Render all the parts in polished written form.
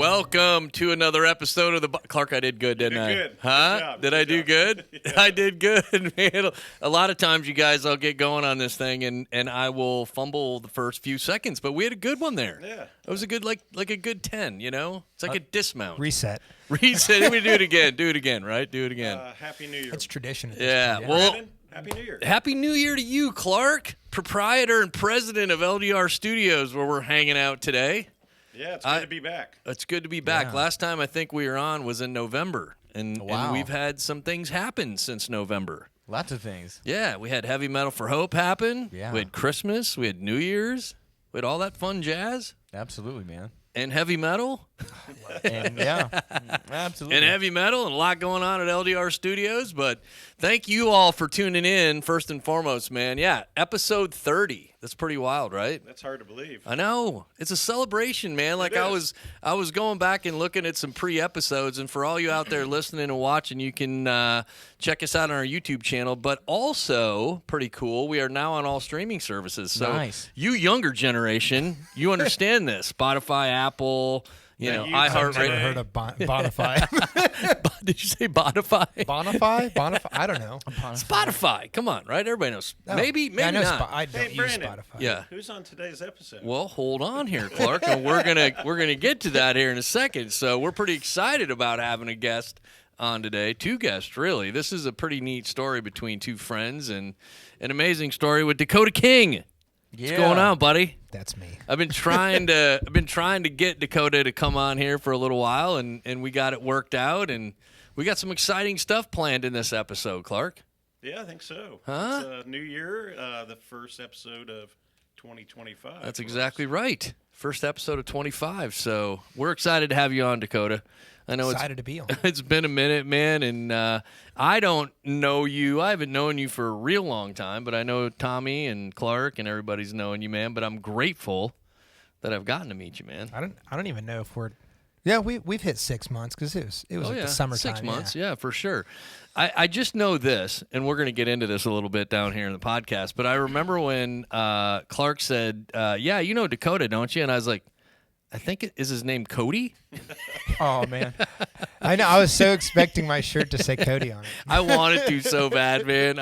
Welcome to another episode of the Clark. I did good, didn't I? Good. Huh? Good job. Did I do good? Yeah. I did good, man. A lot of times, you guys, I'll get going on this thing, and I will fumble the first few seconds. But we had a good one there. Yeah. It was a good, like a good 10. You know, it's like a dismount. Reset. Reset. We do it again. Do it again. Right? Do it again. Happy New Year. It's tradition. At this Yeah. point, Well. Brandon, Happy New Year. Happy New Year to you, Clark, proprietor and president of LDR Studios, where we're hanging out today. Yeah, it's good to be back. It's good to be back. Yeah. Last time I think we were on was in November, and we've had some things happen since November. Lots of things. Yeah, we had Heavy Metal for Hope happen. Yeah. We had Christmas. We had New Year's. We had all that fun jazz. Absolutely, man. And heavy metal. And yeah, absolutely. And heavy metal and a lot going on at LDR Studios. But thank you all for tuning in, first and foremost, man. Yeah, episode 30. That's pretty wild, right? That's hard to believe. I know. It's a celebration, man. Like I was going back and looking at some pre-episodes, and for all you out there listening and watching, you can check us out on our YouTube channel. But also, pretty cool, we are now on all streaming services. So Nice. you younger generation, you understand this. Spotify, Apple, I've never iHeartRadio. heard of Bonify. Did you say Spotify? Bonify? Bonify? I don't know. Spotify. Come on, right? Everybody knows. Oh. Maybe Yeah, I know not. I don't Hey, use Brandon. Spotify. Yeah. Who's on today's episode? Well, hold on here, Clark, and we're gonna get to that here in a second. So we're pretty excited about having a guest on today. Two guests, really. This is a pretty neat story between two friends, and an amazing story with Dakota King. Yeah. What's going on, buddy? That's me. I've been trying to get Dakota to come on here for a little while, and we got it worked out, and we got some exciting stuff planned in this episode, Clark. Yeah, I think so. Huh? It's New Year, the first episode of 2025. That's exactly right. First episode of 25. So we're excited to have you on, Dakota. I know Excited to be on. it's been a minute, man, and I don't know you. I haven't known you for a real long time, but I know Tommy and Clark and everybody's knowing you, man. But I'm grateful that I've gotten to meet you, man. I don't even know if we're. Yeah, we've hit 6 months because it was like the summertime. 6 months, yeah, for sure. I just know this, and we're going to get into this a little bit down here in the podcast, but I remember when Clark said, yeah, you know Dakota, don't you? And I was like, I think is his name Cody? Oh man, I know. I was so expecting my shirt to say Cody on it. I wanted to so bad, man.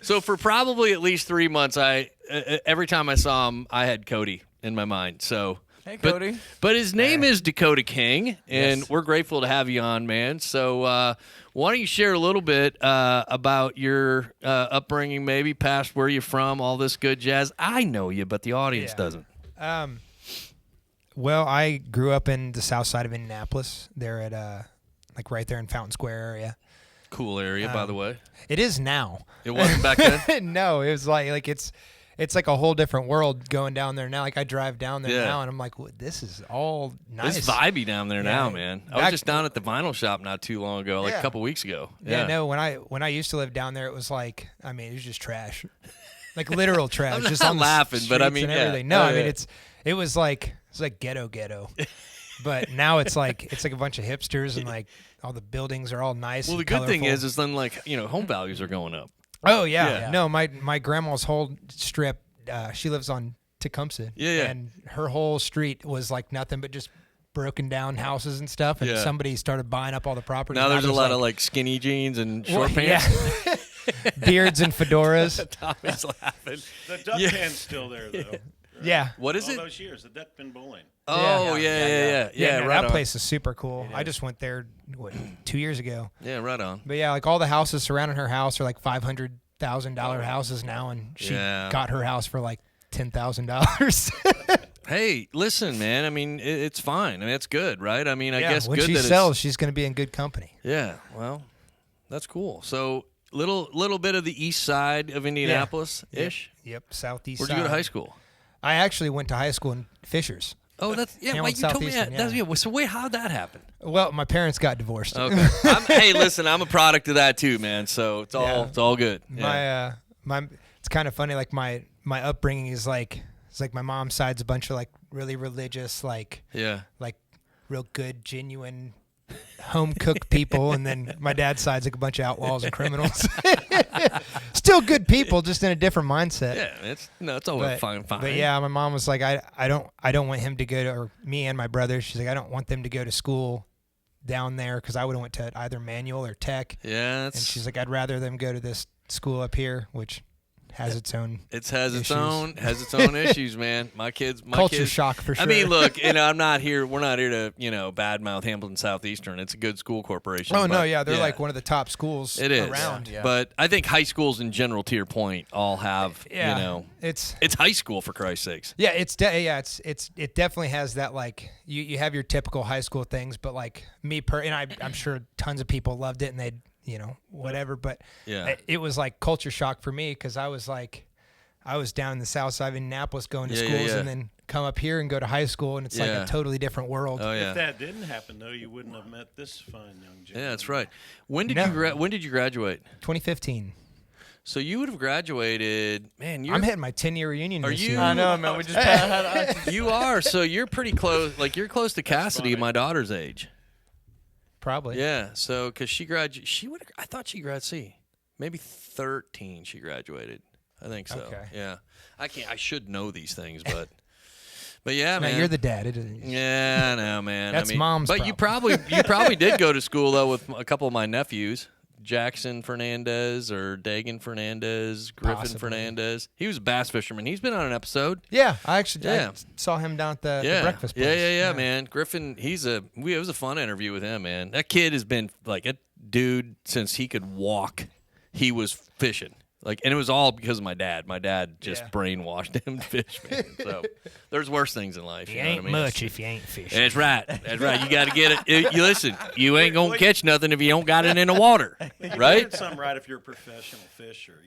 So for probably at least 3 months, every time I saw him, I had Cody in my mind. So, Hey, Cody. but his name is Dakota King, and Yes. we're grateful to have you on, man. So why don't you share a little bit about your upbringing, maybe past where you're from, all this good jazz. I know you, but the audience Yeah. doesn't. Well, I grew up in the south side of Indianapolis. There at like right there in Fountain Square area. Cool area, by the way. It is now. It wasn't back then? No, it was like it's like a whole different world going down there now. Like I drive down there Yeah. now, and I'm like, this is all nice. It's vibey down there now, Yeah. man. I was Back- just down at the vinyl shop not too long ago, like a Yeah. couple weeks ago. Yeah, no. When I used to live down there, it was like, I mean, it was just trash, like literal trash. I'm just not on the laughing, but I streets mean, and yeah. everything. No, Oh, I mean yeah. it was like ghetto, but now it's like a bunch of hipsters and like all the buildings are all nice. Well, the and good thing colorful. is then like home values are going up. Oh yeah. Yeah. No, my grandma's whole strip. She lives on Tecumseh. Yeah. And her whole street was like nothing but just broken down houses and stuff. And Yeah. somebody started buying up all the property. Now and there's a there's lot of like skinny jeans and short Well, pants. yeah. beards and fedoras. Tommy's laughing. The duck Yeah. pen's still there, though. Yeah. What is All it? those years, the duck pen bowling. Oh yeah. no, Right that on. place is super cool. I just went there 2 years ago. Yeah, right on. But yeah, like all the houses surrounding her house are like $500,000 houses now, and she Yeah. got her house for like $10,000. Hey, listen, man. I mean, it's fine. I mean, it's good, right? I mean, I guess when good she that sells, she's going to be in good company. Yeah. Well, that's cool. So little bit of the east side of Indianapolis ish. Yep, southeast. Where'd you go to high school? I actually went to high school in Fishers. Oh, that's Hamilton Wait, you told me that. Southeastern, yeah. So wait, how'd that happen? Well, my parents got divorced. Okay. Hey, listen, I'm a product of that too, man. So it's all good. Yeah. My it's kind of funny. Like my upbringing is like it's like my mom's side's a bunch of like really religious, like Yeah. real good, genuine home cook people, and then my dad's side's like a bunch of outlaws and criminals. Still good people, just in a different mindset. Yeah, it's all fine. But yeah, my mom was like, I don't want him to go to, or me and my brother. She's like, I don't want them to go to school down there because I would have went to either manual or tech. Yeah, and she's like, I'd rather them go to this school up here, which has its own. Its own issues, man. My Culture kids, shock for sure. I mean, look, we're not here to badmouth Hamilton Southeastern. It's a good school corporation. Oh no, yeah, they're like one of the top schools around. Yeah. But I think high schools in general, to your point, all have it's high school for Christ's sakes. Yeah, it definitely has that, like you have your typical high school things, but like and I'm sure tons of people loved it and they'd whatever, but it was like culture shock for me because I was down in the south side of Indianapolis going to schools and then come up here and go to high school, and it's like a totally different world. Oh, yeah. If that didn't happen, though, you wouldn't have met this fine young gentleman. Yeah, that's right. When did you graduate? 2015. So you would have graduated, man. I'm hitting my 10-year reunion. Are this you? year. I know, man. We just You are. So you're pretty close. Like you're close to Cassidy, my daughter's age. Probably. Yeah. So because she graduated, I thought she graduated. Maybe 13. She graduated. I think so. Okay. Yeah. I should know these things, but yeah, No, man. you're the dad. Yeah, I know, man. That's mom's But problem. you probably did go to school though with a couple of my nephews. Jackson Fernandez or Dagan Fernandez, Griffin Possibly. Fernandez. He was a bass fisherman. He's been on an episode. Yeah, I saw him down at the breakfast place. Yeah, man. Griffin, it was a fun interview with him, man. That kid has been like a dude since he could walk. He was fishing. And it was all because of my dad. My dad just brainwashed him to fish, man. So there's worse things in life. You know ain't what I mean? much if you ain't fishing. That's right. That's right. You got to get it. You listen. You ain't gonna catch nothing if you don't got it in the water, You right? did something right if you're a professional fisher.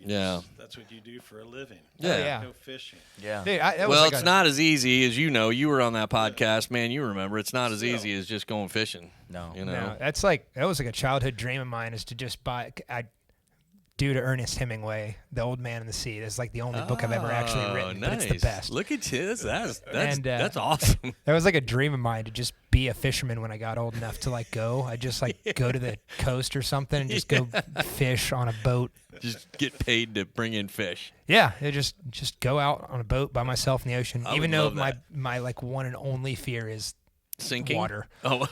That's what you do for a living. Yeah. Go fishing. Yeah. Dude, that was Well, like it's not as easy as you know. You were on that podcast, man. You remember. It's not as easy as just going fishing. No. You know. No, that was like a childhood dream of mine, is to just buy. Due to Ernest Hemingway, The Old Man and the Sea. That's like the only book I've ever actually written, nice. but it's the best. Look at you. That's And, awesome. That was like a dream of mine, to just be a fisherman when I got old enough to go. I just go to the coast or something and just go fish on a boat. Just get paid to bring in fish. Yeah, just go out on a boat by myself in the ocean. I Even would though love my one and only fear is sinking water. Oh,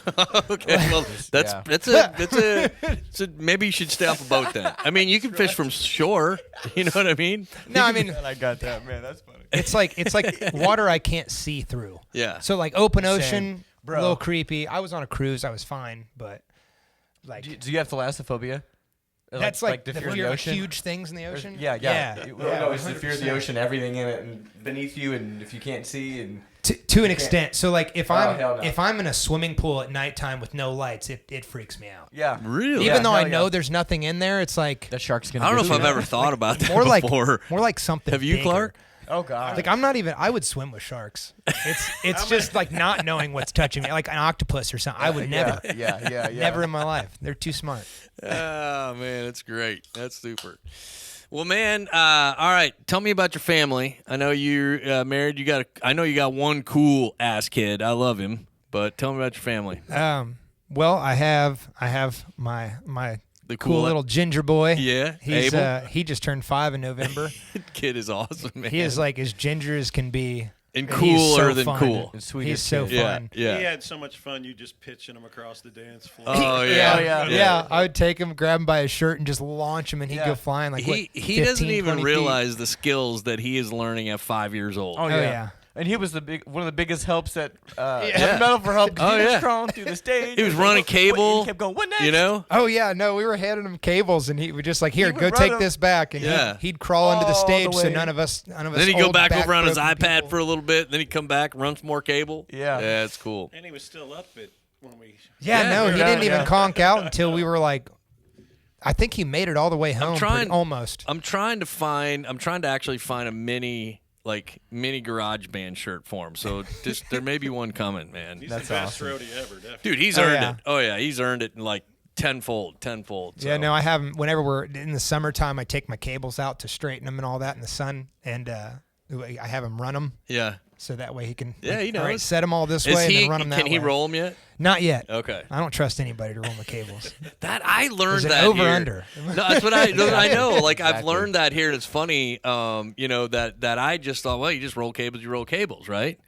okay. Well, that's a maybe you should stay off a boat then. I mean, you can fish from shore. You know what I mean? No, I mean I got that, man. That's funny. it's like water I can't see through. Yeah. So open ocean, Same. a Bro. little creepy. I was on a cruise, I was fine, but Do you have thalassophobia? that's like the fear of fear the of ocean? huge things in the ocean. Yeah. Yeah. It's the fear of the ocean, everything in it, and beneath you, and if you can't see, and To an extent. So if hell no. I'm in a swimming pool at nighttime with no lights, it freaks me out. yeah, Really? Even though I hell know yeah. there's nothing in there, it's like that shark's gonna. I don't know get if I've you. ever thought about that more before. like something. Have you, bigger. Clark? Oh god. I'm not even. I would swim with sharks. It's just not knowing what's touching me, like an octopus or something. I would never. Yeah. Never in my life. They're too smart. Oh man, that's great. That's super. Well, man, all right. Tell me about your family. I know you're married. I know you got one cool ass kid. I love him. But tell me about your family. Well, I have my The cool little ginger boy. Yeah, He's Abel. he just turned 5 in November. Kid is awesome, man. He is like as ginger as can be. and He's cooler so than fun. cool. And sweet He's as so kid. fun. Yeah. He had so much fun, you just pitching him across the dance floor. Oh yeah. Yeah. I would take him, grab him by his shirt, and just launch him, and he'd go flying. Like He 15, doesn't even 20 feet. realize the skills that he is learning at 5 years old. Oh Oh yeah. yeah. And he was one of the biggest helps at Heavy Metal for help. Oh, He was yeah. crawling through the stage. He was like, running what- cable. He kept going. What next? You know? Oh yeah, no, we were handing him cables, and he would just here, would go run take him. this back, and Yeah. he'd crawl into the All stage, the so way. none of us. Then he'd go old back over on his back-broken iPad people- for a little bit. Then he'd come back, run some more cable. Yeah. Yeah, it's cool. And he was still up at when we. Yeah, Yeah, no, he yeah, didn't even yeah. conk out until we were like. I think he made it all the way home. Almost. I'm trying to actually find a mini garage band shirt for him. So there may be one coming, man. He's That's the best awesome. roadie ever, definitely. Dude, he's Oh, earned yeah. it. Oh yeah, he's earned it in tenfold. So. Yeah, no, I have him. Whenever we're in the summertime, I take my cables out to straighten them and all that in the sun, and I have him run them. Yeah. so that way he can. Yeah, he knows. All right, set them all this Is way and he? then run them that way. Can he roll them yet? Not yet. Okay. I don't trust anybody to roll my cables. That I learned Is it that over here. under? No, that's what I know. Like I've Exactly. learned that here, and it's funny. That I just thought, well, you just roll cables, you roll cables, right?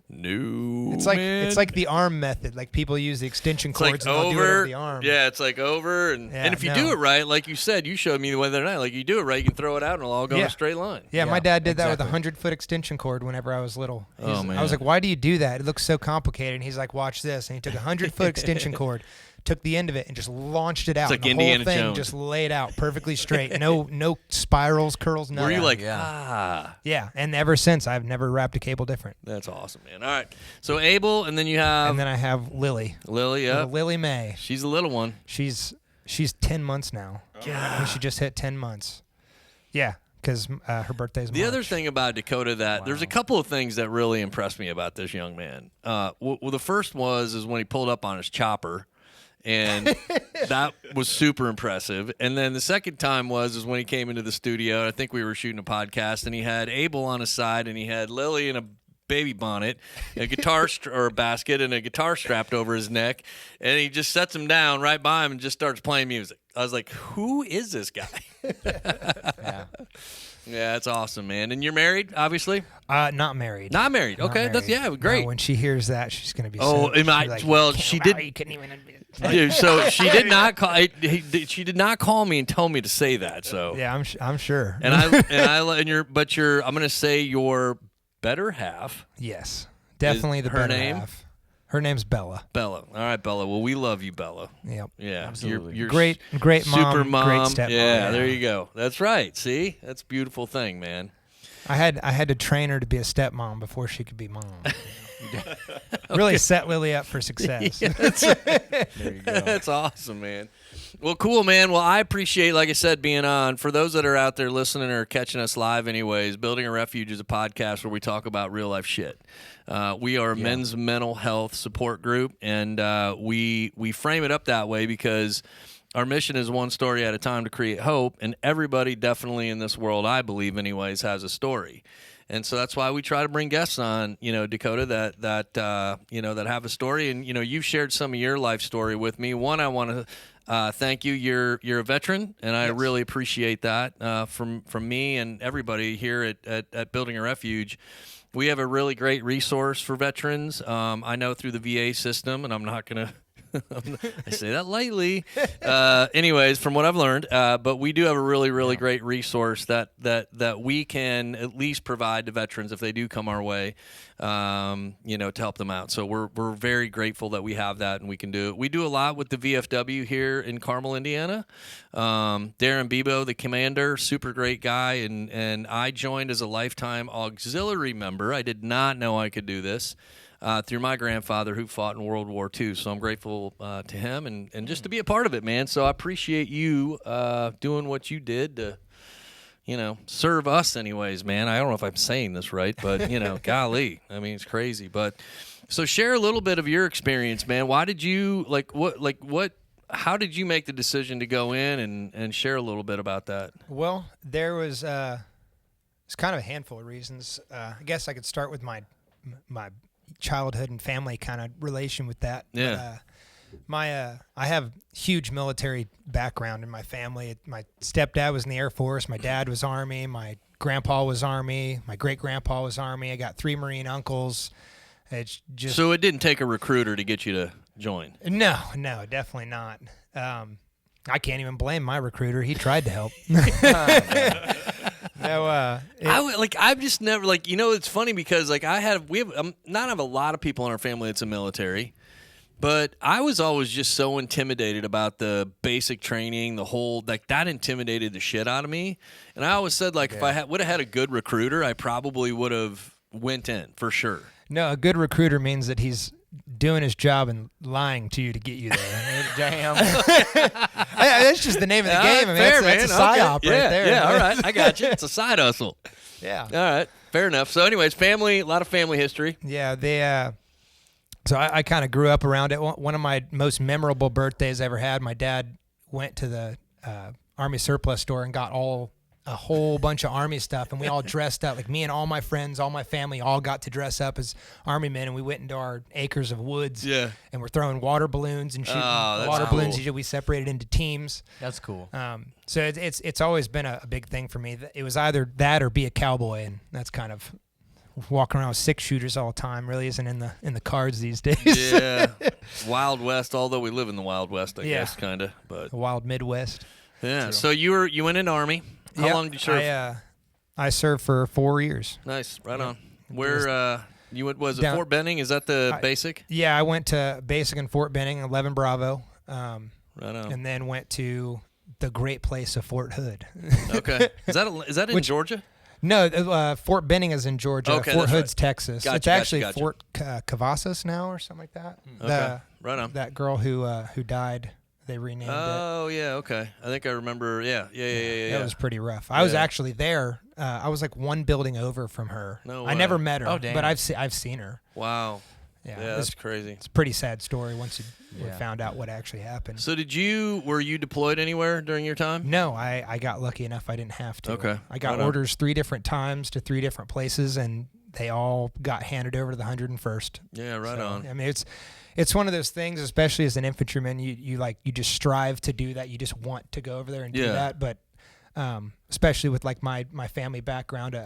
No, It's like man. it's like the arm method. Like people use the extension It's like cords and they'll do it over the arm. Yeah, it's like over, and Yeah, and if you no. do it right, like you said, you showed me the other night. Like you do it right, you can throw it out, and it'll all go in Yeah. a straight line. Yeah, my Yeah, dad did that with a exactly. 100-foot extension cord whenever I was little. Oh, man. I was like, why do you do that? It looks so complicated. And he's like, watch this. And he took a 100-foot extension cord, took the end of it, and just launched it out. like and the Indiana whole thing Jones. just laid out perfectly straight. No spirals, curls, nothing. Were you like, Yeah. Yeah, and ever since, I've never wrapped a cable different. that's awesome, man. All right, so Abel, and then you have And then I have Lily. Lily. Little Yep, Lily Mae. she's a little one. She's 10 months now. I think she just hit 10 months. Yeah, because her birthday's The March. other thing about Dakota that there's a couple of things that really impressed me about this young man. Well, the first is when he pulled up on his chopper, and that was super impressive. And then the second time is when he came into the studio. I think we were shooting a podcast, and he had Abel on his side, and he had Lily in a baby bonnet, a guitar or a basket, and a guitar strapped over his neck, and he just sets him down right by him and just starts playing music. I was like, who is this guy? Yeah. Yeah, it's awesome, man. And you're married, obviously? Not married. Not married. Not Okay, that's married. great. No, when she hears that, she's gonna be. Oh, so, am I- she's like, well, "Can't she allow did- you couldn't even. Dude, so she did not call. She did not call me and tell me to say that. So Yeah, I'm sure. and I'm gonna say your better half, yes, definitely the her better name? half. Her name's Bella. Bella. All right, Bella. Well, we love you, Bella. Yep. Yeah, Absolutely. You're Great mom. super mom. Great stepmom. Yeah, there you go. That's right. See, that's a beautiful thing, man. I had to train her to be a stepmom before she could be mom. Really set Lily up for success. There you go. That's awesome, man. Well, cool, man. Well, I appreciate, like I said, being on. For those that are out there listening or catching us live anyways, Building a Refuge is a podcast where we talk about real life shit. We are a men's mental health support group, and we frame it up that way because our mission is one story at a time to create hope, and everybody definitely in this world, I believe anyways, has a story. And so that's why we try to bring guests on, Dakota, that have a story. And, you've shared some of your life story with me. One, I want to thank you. You're a veteran, and I really appreciate that from me and everybody here at Building a Refuge. We have a really great resource for veterans. I know through the VA system, and I'm not going to I say that lightly. Anyways, from what I've learned, but we do have a really, really great resource that we can at least provide to veterans if they do come our way, to help them out. So we're very grateful that we have that and we can do it. We do a lot with the VFW here in Carmel, Indiana. Darren Bebo, the commander, super great guy, and I joined as a lifetime auxiliary member. I did not know I could do this. Through my grandfather who fought in World War II. So I'm grateful to him and just to be a part of it, man. So I appreciate you doing what you did to, serve us anyways, man. I don't know if I'm saying this right, but, golly. I mean, it's crazy. But so share a little bit of your experience, man. Why did you, how did you make the decision to go in and share a little bit about that? Well, there was it's kind of a handful of reasons. I guess I could start with my childhood and family kind of relation with that. Yeah. But, I have huge military background in my family. My stepdad was in the Air Force. My dad was Army. My grandpa was Army. My great-grandpa was Army. I got 3 Marine uncles. It's just So it didn't take a recruiter to get you to join? No, definitely not. I can't even blame my recruiter. He tried to help. No, I've just never it's funny because we have not have a lot of people in our family that's in military, but I was always just so intimidated about the basic training, the whole that intimidated the shit out of me. And I always said if I would have had a good recruiter, I probably would have went in for sure. No, a good recruiter means that he's doing his job and lying to you to get you there. Damn. That's just the name of the game. I mean, fair, that's a man. psyop Okay. right there. Yeah, all right. I got you. It's a side hustle. Yeah. All right. Fair enough. So anyways, family, a lot of family history. Yeah, so I kind of grew up around it. One of my most memorable birthdays I ever had, my dad went to the Army surplus store and got all a whole bunch of Army stuff, and we all dressed up. Like me and all my friends, all my family, all got to dress up as Army men, and we went into our acres of woods. Yeah. And we're throwing water balloons and shooting that's water cool. balloons. We separated into teams. That's cool. So it's always been a big thing for me. It was either that or be a cowboy, and that's kind of walking around with 6-shooters all the time. Really isn't in the cards these days. Yeah. Wild West, although we live in the Wild West, I guess, kind of. But the wild Midwest. yeah. So you went into Army. How long did you serve? I served for 4 years. Nice. Right on. Where you went? Was it Fort Benning? Is that the basic? Yeah, I went to basic in Fort Benning, 11 Bravo. Right on. And then went to the great place of Fort Hood. Okay. Is that in Georgia? No, Fort Benning is in Georgia. Okay, Fort Hood's Texas. Gotcha, it's actually gotcha. Fort Cavazos now or something like that. Okay. Right on. That girl who died, they renamed it. Oh, yeah, okay. I think I remember. Yeah. That was pretty rough. I was actually there. I was like one building over from her. No I way. never met her, Oh, damn. but I've seen her. Wow. Yeah, Yeah, that's crazy. It's a pretty sad story once you found out what actually happened. So were you deployed anywhere during your time? No, I got lucky enough I didn't have to. Okay. I got Right on. orders 3 different times to 3 different places, and they all got handed over to the 101st. Yeah, right So, on. I mean, it's one of those things, especially as an infantryman, you just strive to do that. You just want to go over there and do that. But especially with like my family background,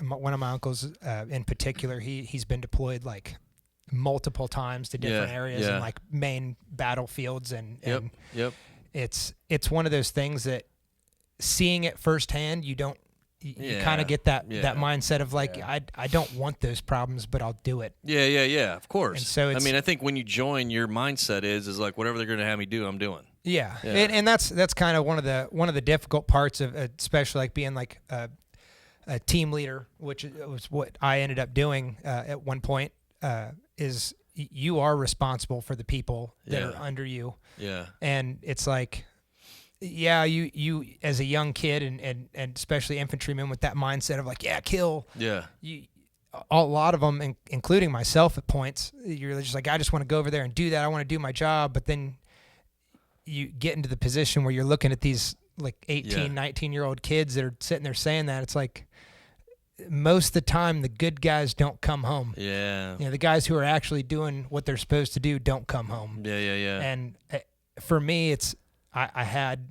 one of my uncles in particular, he's been deployed like multiple times to different areas and like main battlefields, and Yep. it's one of those things that seeing it firsthand, you kind of get that mindset of like I don't want those problems, but I'll do it. Yeah. Of course. And so I mean, I think when you join, your mindset is like whatever they're going to have me do, I'm doing. Yeah. And that's kind of one of the difficult parts of especially like being like a team leader, which was what I ended up doing at one point. Is you are responsible for the people that are under you. Yeah. And it's like, you as a young kid and especially infantrymen with that mindset of like, kill. Yeah. A lot of them, including myself at points, you're just like, I just want to go over there and do that. I want to do my job. But then you get into the position where you're looking at these like 18, 19-year-old kids that are sitting there saying that. It's like, most of the time the good guys don't come home. Yeah. The guys who are actually doing what they're supposed to do don't come home. Yeah. And for me, it's I had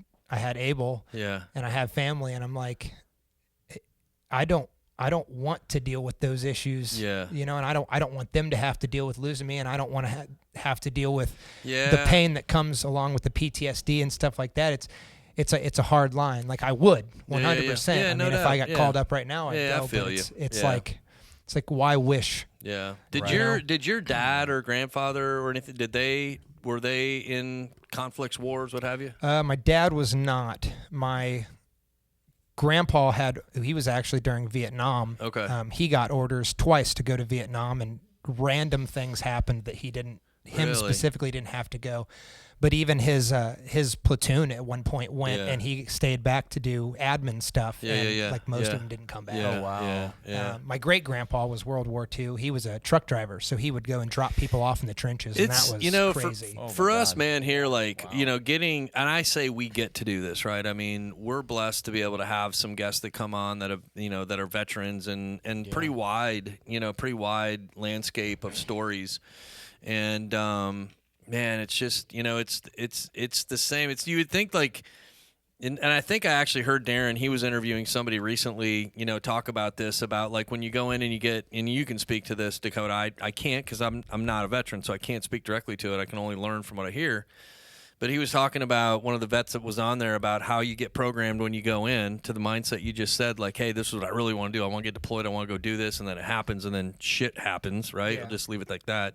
Abel. Yeah. And I have family, and I'm like, I don't want to deal with those issues. Yeah. And I don't want them to have to deal with losing me, and I don't want to have to deal with the pain that comes along with the PTSD and stuff like that. It's a hard line. Like I would 100%. Yeah, I no mean, doubt. if I got called up right now, I'd go. I feel but you. It's like why wish? Yeah. Did your dad or grandfather or anything? Were they in conflicts, wars, what have you? My dad was not. My grandpa he was actually during Vietnam. Okay. He got orders twice to go to Vietnam, and random things happened that him specifically didn't have to go. But even his platoon at one point went, and he stayed back to do admin stuff. Like most of them didn't come back. Oh wow! My great grandpa was World War II. He was a truck driver, so he would go and drop people off in the trenches. And that was crazy. For us, man, here, like getting, and I say we get to do this, right? I mean, we're blessed to be able to have some guests that come on that have that are veterans and pretty wide landscape of stories, and. Man, it's just it's the same. You would think like, and I think I actually heard Darren. He was interviewing somebody recently. Talk about this about like when you go in and you can speak to this, Dakota. I can't because I'm not a veteran, so I can't speak directly to it. I can only learn from what I hear. But he was talking about one of the vets that was on there about how you get programmed when you go in to the mindset you just said, like, hey, this is what I really want to do. I want to get deployed. I want to go do this, and then it happens, and then shit happens, right? I'll just leave it like that.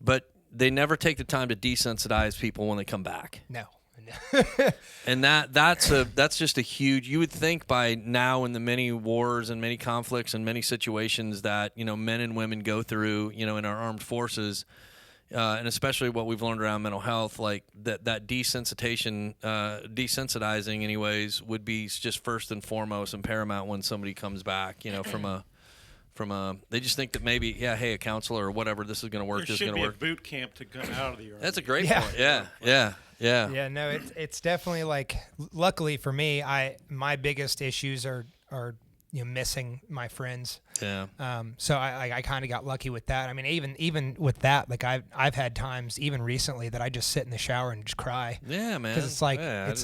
But they never take the time to desensitize people when they come back. No. And that's just a huge. You would think by now in the many wars and many conflicts and many situations that men and women go through in our armed forces, and especially what we've learned around mental health, like that desensitizing anyways would be just first and foremost and paramount when somebody comes back they just think that maybe hey, a counselor or whatever, this is going to work. This is going to work. Boot camp to come out of the army. That's a great point. Yeah. Yeah, no, it's definitely like, luckily for me, my biggest issues are missing my friends. Yeah. So I kind of got lucky with that. I mean, even with that, like I've had times even recently that I just sit in the shower and just cry. Yeah, man. Because it's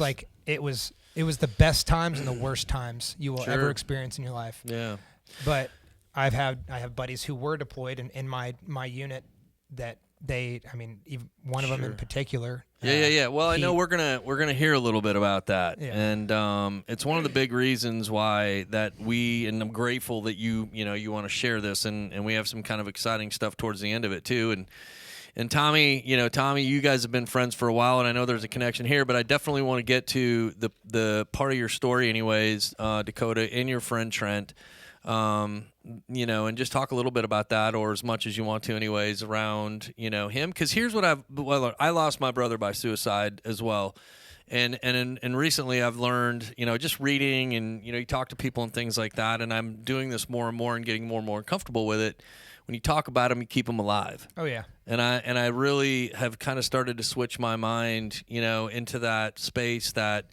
like it was the best times and the worst times you will ever experience in your life. Yeah. But I have buddies who were deployed in my unit that even one of them in particular. Yeah. Well, I know we're gonna hear a little bit about that, and it's one of the big reasons why and I'm grateful that you want to share this, and we have some kind of exciting stuff towards the end of it too, and Tommy, you guys have been friends for a while, and I know there's a connection here, but I definitely want to get to the part of your story, anyways, Dakota, and your friend Trent. And just talk a little bit about that, or as much as you want to anyways, around, him. Because here's what I lost my brother by suicide as well. And recently I've learned, just reading and, you talk to people and things like that. And I'm doing this more and more and getting more and more comfortable with it. When you talk about them, you keep them alive. Oh, yeah. And I really have kind of started to switch my mind, into that space that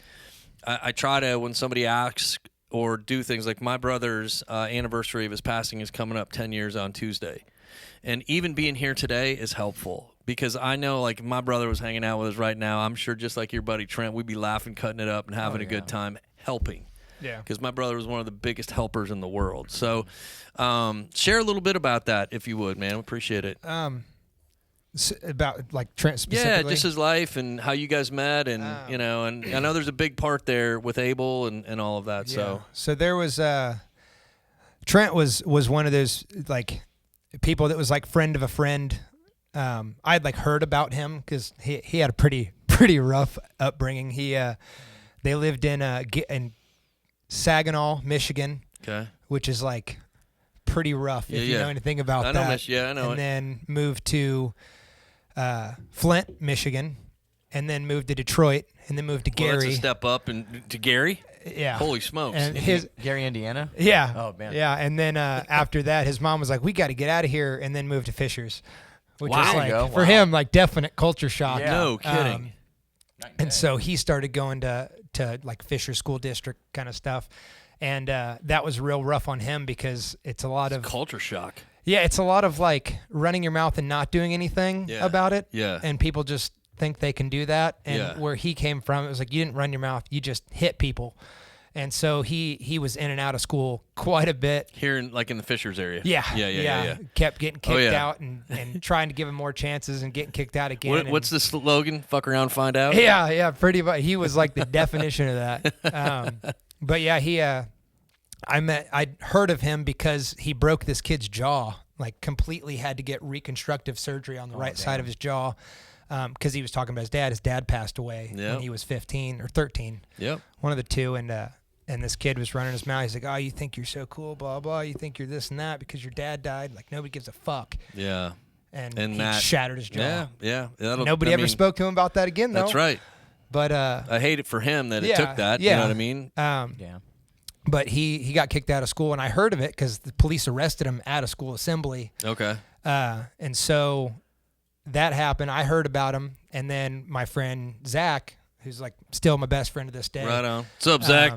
I try to, when somebody asks or do things like my brother's anniversary of his passing is coming up 10 years on Tuesday. And even being here today is helpful because I know, like, if my brother was hanging out with us right now, I'm sure just like your buddy Trent, we'd be laughing, cutting it up, and having a good time helping. Yeah. Because my brother was one of the biggest helpers in the world. So share a little bit about that, if you would, man. I appreciate it. About, like, Trent specifically? Yeah, just his life and how you guys met, and and I know there's a big part there with Abel and all of that. Yeah. So there was Trent was one of those, like, people that was like friend of a friend. I'd like heard about him because he had a pretty rough upbringing. They lived in Saginaw, Michigan, which is like pretty rough if you know anything about that. I know. And then moved to Flint, Michigan, and then moved to Detroit, and then moved to Gary. That's a step up to Gary. Yeah. Holy smokes. And Gary, Indiana? Yeah. Oh, man. Yeah, and then after that, his mom was like, we got to get out of here, and then moved to Fishers, which Wow. was like, for him, like, definite culture shock. Yeah. No kidding. And so he started going to like Fisher School District kind of stuff, and that was real rough on him because it's a lot of culture shock. Yeah, it's a lot of like running your mouth and not doing anything about it. Yeah. And people just think they can do that. And where he came from, it was like you didn't run your mouth, you just hit people. And so he was in and out of school quite a bit. Here in the Fishers area. Yeah. Kept getting kicked out and trying to give him more chances and getting kicked out again. What's the slogan? Fuck around, find out? Yeah, pretty much. He was like the definition of that. But yeah, I'd heard of him because he broke this kid's jaw, like completely had to get reconstructive surgery on the right side of his jaw because he was talking about his dad. His dad passed away when he was 15 or 13. Yep. One of the two. And this kid was running his mouth. He's like, oh, you think you're so cool, blah, blah. You think you're this and that because your dad died. Like, nobody gives a fuck. Yeah. And he shattered his jaw. Yeah. Nobody ever spoke to him about that again, though. That's right. But I hate it for him that it took that. Yeah. You know what I mean? Yeah. But he got kicked out of school, and I heard of it because the police arrested him at a school assembly. Okay. And so that happened. I heard about him, and then my friend Zach, who's like still my best friend to this day. Right on. What's up, Zach?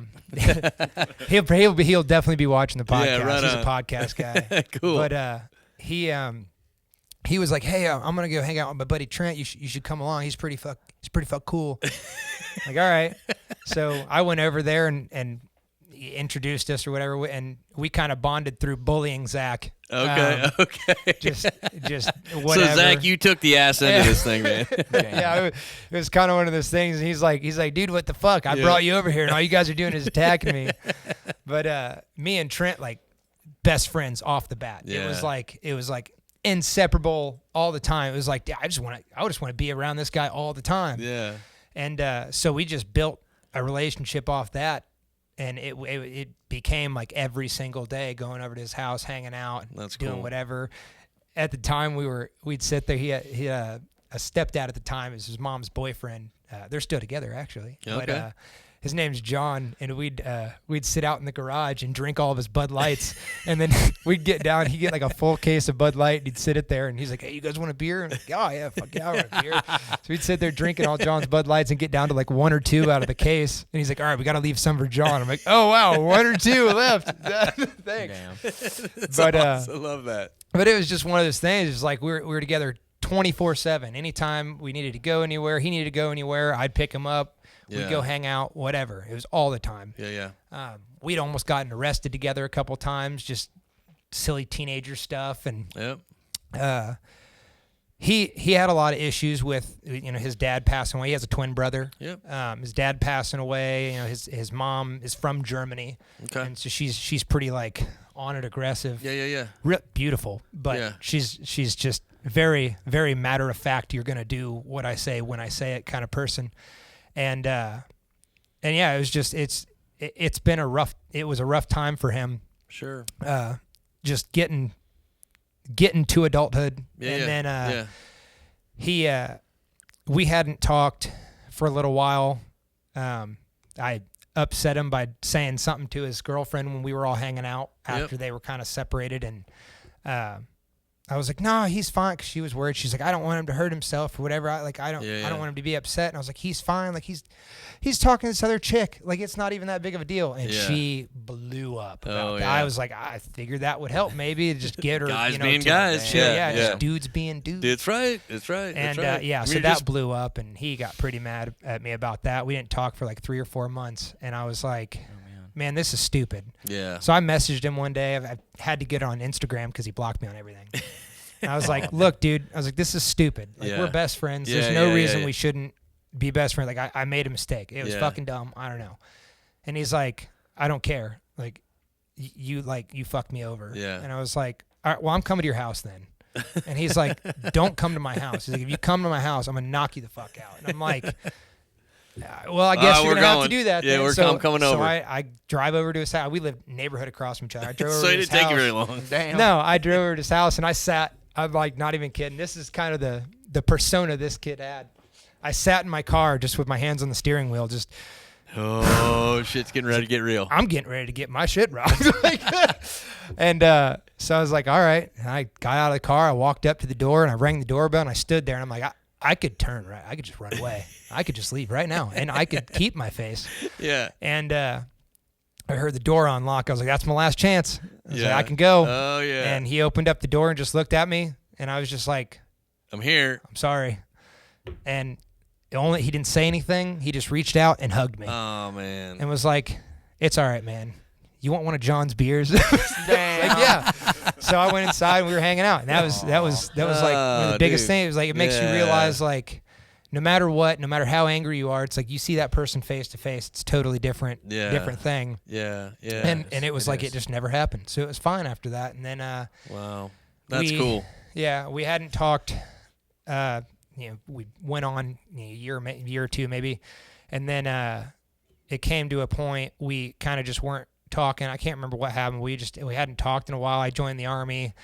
He'll definitely be watching the podcast. Yeah, right He's on. a podcast guy. Cool. But he was like, hey, I'm gonna go hang out with my buddy Trent. You should come along. He's pretty fuck cool. Like, all right. So I went over there and he introduced us or whatever, and we kind of bonded through bullying Zach. Okay. Just whatever. So Zach, you took the ass end of this thing, man. Yeah, it was kind of one of those things. And he's like, dude, what the fuck? I brought you over here, and all you guys are doing is attacking me. But me and Trent, like, best friends off the bat. Yeah. It was like inseparable all the time. It was like, I just want to be around this guy all the time. Yeah. And so we just built a relationship off that. And it became like every single day going over to his house, hanging out, doing whatever. At the time we'd sit there. He had a stepdad at the time. It was his mom's boyfriend. They're still together actually. Okay. But his name's John, and we'd sit out in the garage and drink all of his Bud Lights, and then we'd get down. He'd get like a full case of Bud Light, and he'd sit it there, and he's like, "Hey, you guys want a beer?" And I'm like, "Oh yeah, fuck yeah, I want a beer." So we'd sit there drinking all John's Bud Lights and get down to like 1 or 2 out of the case, and he's like, "All right, we got to leave some for John." I'm like, "Oh wow, 1 or 2 left." Thanks. But awesome. I love that. But it was just one of those things. It's like we were together 24/7. Anytime we needed to go anywhere, he needed to go anywhere, I'd pick him up. We'd go hang out, whatever. It was all the time. Yeah. We'd almost gotten arrested together a couple times, just silly teenager stuff. And he had a lot of issues with his dad passing away. He has a twin brother. Yep. His dad passing away. His mom is from Germany. Okay. And so she's pretty like on it, aggressive. Yeah. Beautiful, but she's just very, very matter of fact. You're gonna do what I say when I say it kind of person. And yeah, it was just it was a rough time for him. Sure. Just getting to adulthood, then we hadn't talked for a little while. I upset him by saying something to his girlfriend when we were all hanging out after they were kind of separated, and I was like, "No, he's fine," because she was worried. She's like, "I don't want him to hurt himself or whatever. I don't want him to be upset." And I was like, "He's fine. Like he's talking to this other chick. Like it's not even that big of a deal." And she blew up about that. I was like, I figured that would help maybe to just get her. Guys being guys. Just dudes being dudes. That's right. And so that blew up, and he got pretty mad at me about that. We didn't talk for like 3 or 4 months, and I was like, man, this is stupid. Yeah. So I messaged him one day. I had to get on Instagram because he blocked me on everything. And I was like, look, dude, I was like, this is stupid. Like, we're best friends. There's no reason we shouldn't be best friends. Like, I made a mistake. It was fucking dumb. I don't know. And he's like, I don't care. Like, you fucked me over. Yeah. And I was like, all right, well, I'm coming to your house then. And he's like, don't come to my house. He's like, if you come to my house, I'm going to knock you the fuck out. And I'm like, well, I guess you're going to have to do that. Yeah, then. I'm coming over. So I drive over to his house. We live neighborhood across from each other. I drove over so to it his didn't take you house. very long. Damn. No, I drove over to his house, and I sat. I'm like, not even kidding. This is kind of the persona this kid had. I sat in my car just with my hands on the steering wheel, just. Oh, shit's getting ready to get real. I'm getting ready to get my shit robbed. And so I was like, all right. And I got out of the car. I walked up to the door, and I rang the doorbell, and I stood there, and I'm like, I could turn right. I could just run away. I could just leave right now, and I could keep my face. Yeah. And I heard the door unlock. I was like, that's my last chance. I was like, I can go. Oh, yeah. And he opened up the door and just looked at me, and I was just like, I'm here. I'm sorry. And he didn't say anything. He just reached out and hugged me. Oh, man. And was like, it's all right, man. You want one of John's beers? Damn. Like, yeah. So I went inside and we were hanging out. And that was like one of the biggest things. It was like, it makes you realize, like, no matter what, no matter how angry you are, it's like you see that person face to face. It's a totally different thing. Yeah. And it was like it just never happened. So it was fine after that. And then wow. That's cool. Yeah, we hadn't talked. We went on a year or two maybe, and then it came to a point we kind of just weren't talking. I can't remember what happened. We hadn't talked in a while. I joined the Army.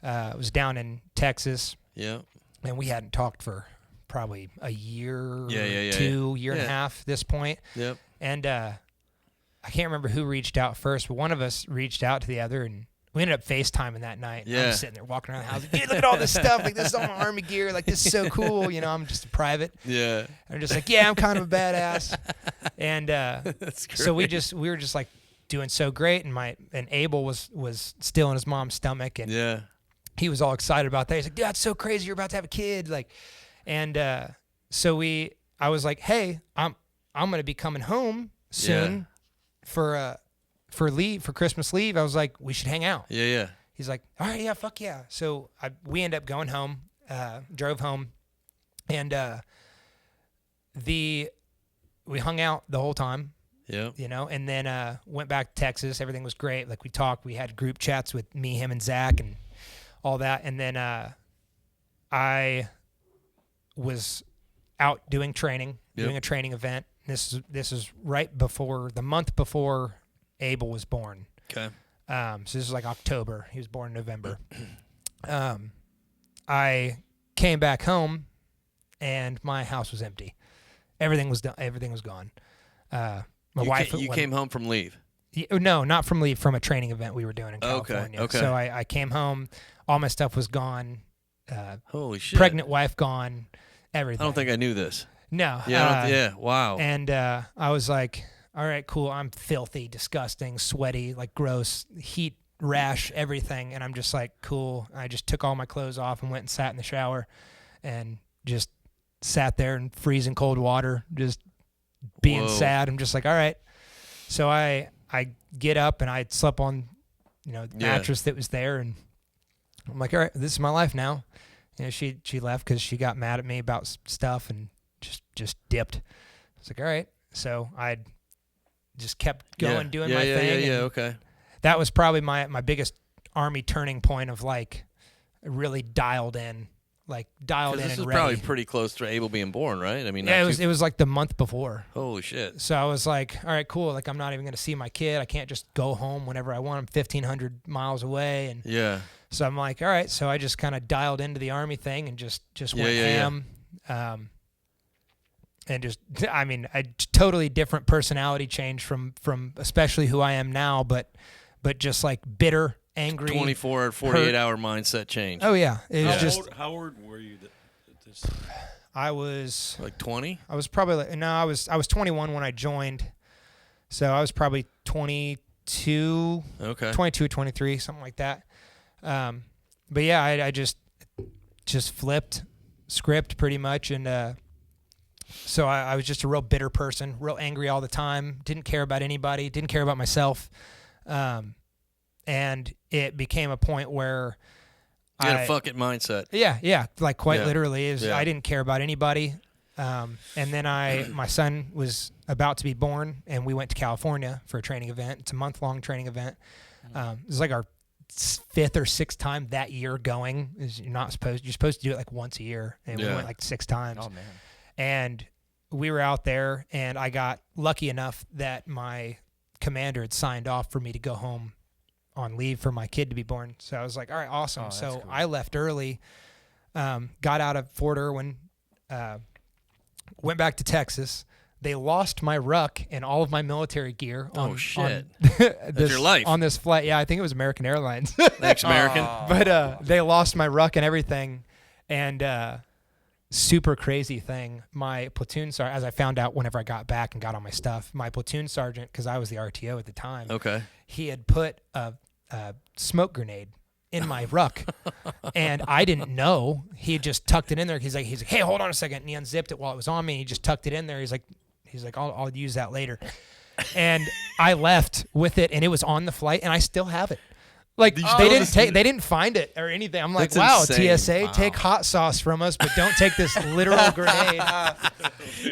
It was down in Texas. Yeah. And we hadn't talked for probably a year, year and a half at this point. Yep. And I can't remember who reached out first, but one of us reached out to the other, and we ended up FaceTiming that night. Yeah. I'm sitting there walking around the house. Like, dude, look at all this stuff. Like, this is all my Army gear. Like, this is so cool. I'm just a private. Yeah. I'm just like, yeah, I'm kind of a badass. And that's great. so we were just like doing so great. And Abel was still in his mom's stomach. And he was all excited about that. He's like, dude, that's so crazy. You're about to have a kid. Like, and so I was like, hey, I'm going to be coming home soon for Christmas leave. I was like, we should hang out. Yeah. He's like, all right, yeah, fuck yeah. So we ended up going home, drove home, and we hung out the whole time. Yeah. And then went back to Texas. Everything was great. Like, we talked. We had group chats with me, him, and Zach, and all that. And then I was out doing training, doing a training event. This is right before the month before Abel was born. Okay. So this is like October. He was born in November. I came back home, and my house was empty. Everything was done. Everything was gone. My wife. You came home from leave. No, not from leave. From a training event we were doing in California. Okay. So I came home. All my stuff was gone. Holy shit. Pregnant wife gone. Everything. I don't think I knew this. No. Yeah. Wow. And I was like, all right, cool. I'm filthy, disgusting, sweaty, like gross, heat, rash, everything. And I'm just like, cool. I just took all my clothes off and went and sat in the shower and just sat there in freezing cold water, just being sad. I'm just like, all right. So I get up and I slept on, the mattress that was there. And I'm like, all right, this is my life now. She left because she got mad at me about stuff and just dipped. I was like, all right. So I just kept going, doing my thing. Yeah, okay. That was probably my biggest Army turning point of like really dialed in and ready. This is probably pretty close to Abel being born, right? I mean, yeah, it was like the month before. Holy shit. So I was like, all right, cool. Like I'm not even going to see my kid. I can't just go home whenever I want. I'm 1,500 miles away. And yeah. So I'm like, all right. So I just kind of dialed into the Army thing and just went ham. And just, I mean, a totally different personality change from especially who I am now, but just like bitter, angry. 24 or 48 hour mindset change. Oh yeah, it was how old were you? I was like 20. I was probably I was 21 when I joined, so I was probably 22. Okay. 22, 23, something like that. But yeah, I just flipped script pretty much, and so I was just a real bitter person, real angry all the time, didn't care about anybody, didn't care about myself. And it became a point where you had a fuck it mindset. Yeah, like quite literally. Yeah. I didn't care about anybody. And then my son was about to be born, and we went to California for a training event. It's a month-long training event. It was like our 5th or 6th time that year going. You're supposed to do it like once a year, and we went like 6 times. Oh man. And we were out there, and I got lucky enough that my commander had signed off for me to go home on leave for my kid to be born. So I was like, all right, awesome. So cool. I left early, got out of Fort Irwin, went back to Texas. They lost my ruck and all of my military gear. That's your life. On this flight. Yeah, I think it was American Airlines. Thanks, American. But they lost my ruck and everything. And super crazy thing, my platoon sergeant, as I found out whenever I got back and got all my stuff, my platoon sergeant, because I was the RTO at the time, he had put a smoke grenade in my ruck, and I didn't know. He had just tucked it in there. He's like, hey, hold on a second, and he unzipped it while it was on me. And he just tucked it in there. He's like, I'll use that later. And I left with it, and it was on the flight, and I still have it. Like they didn't find it or anything. I'm like, wow, insane. TSA, take hot sauce from us, but don't take this literal grenade.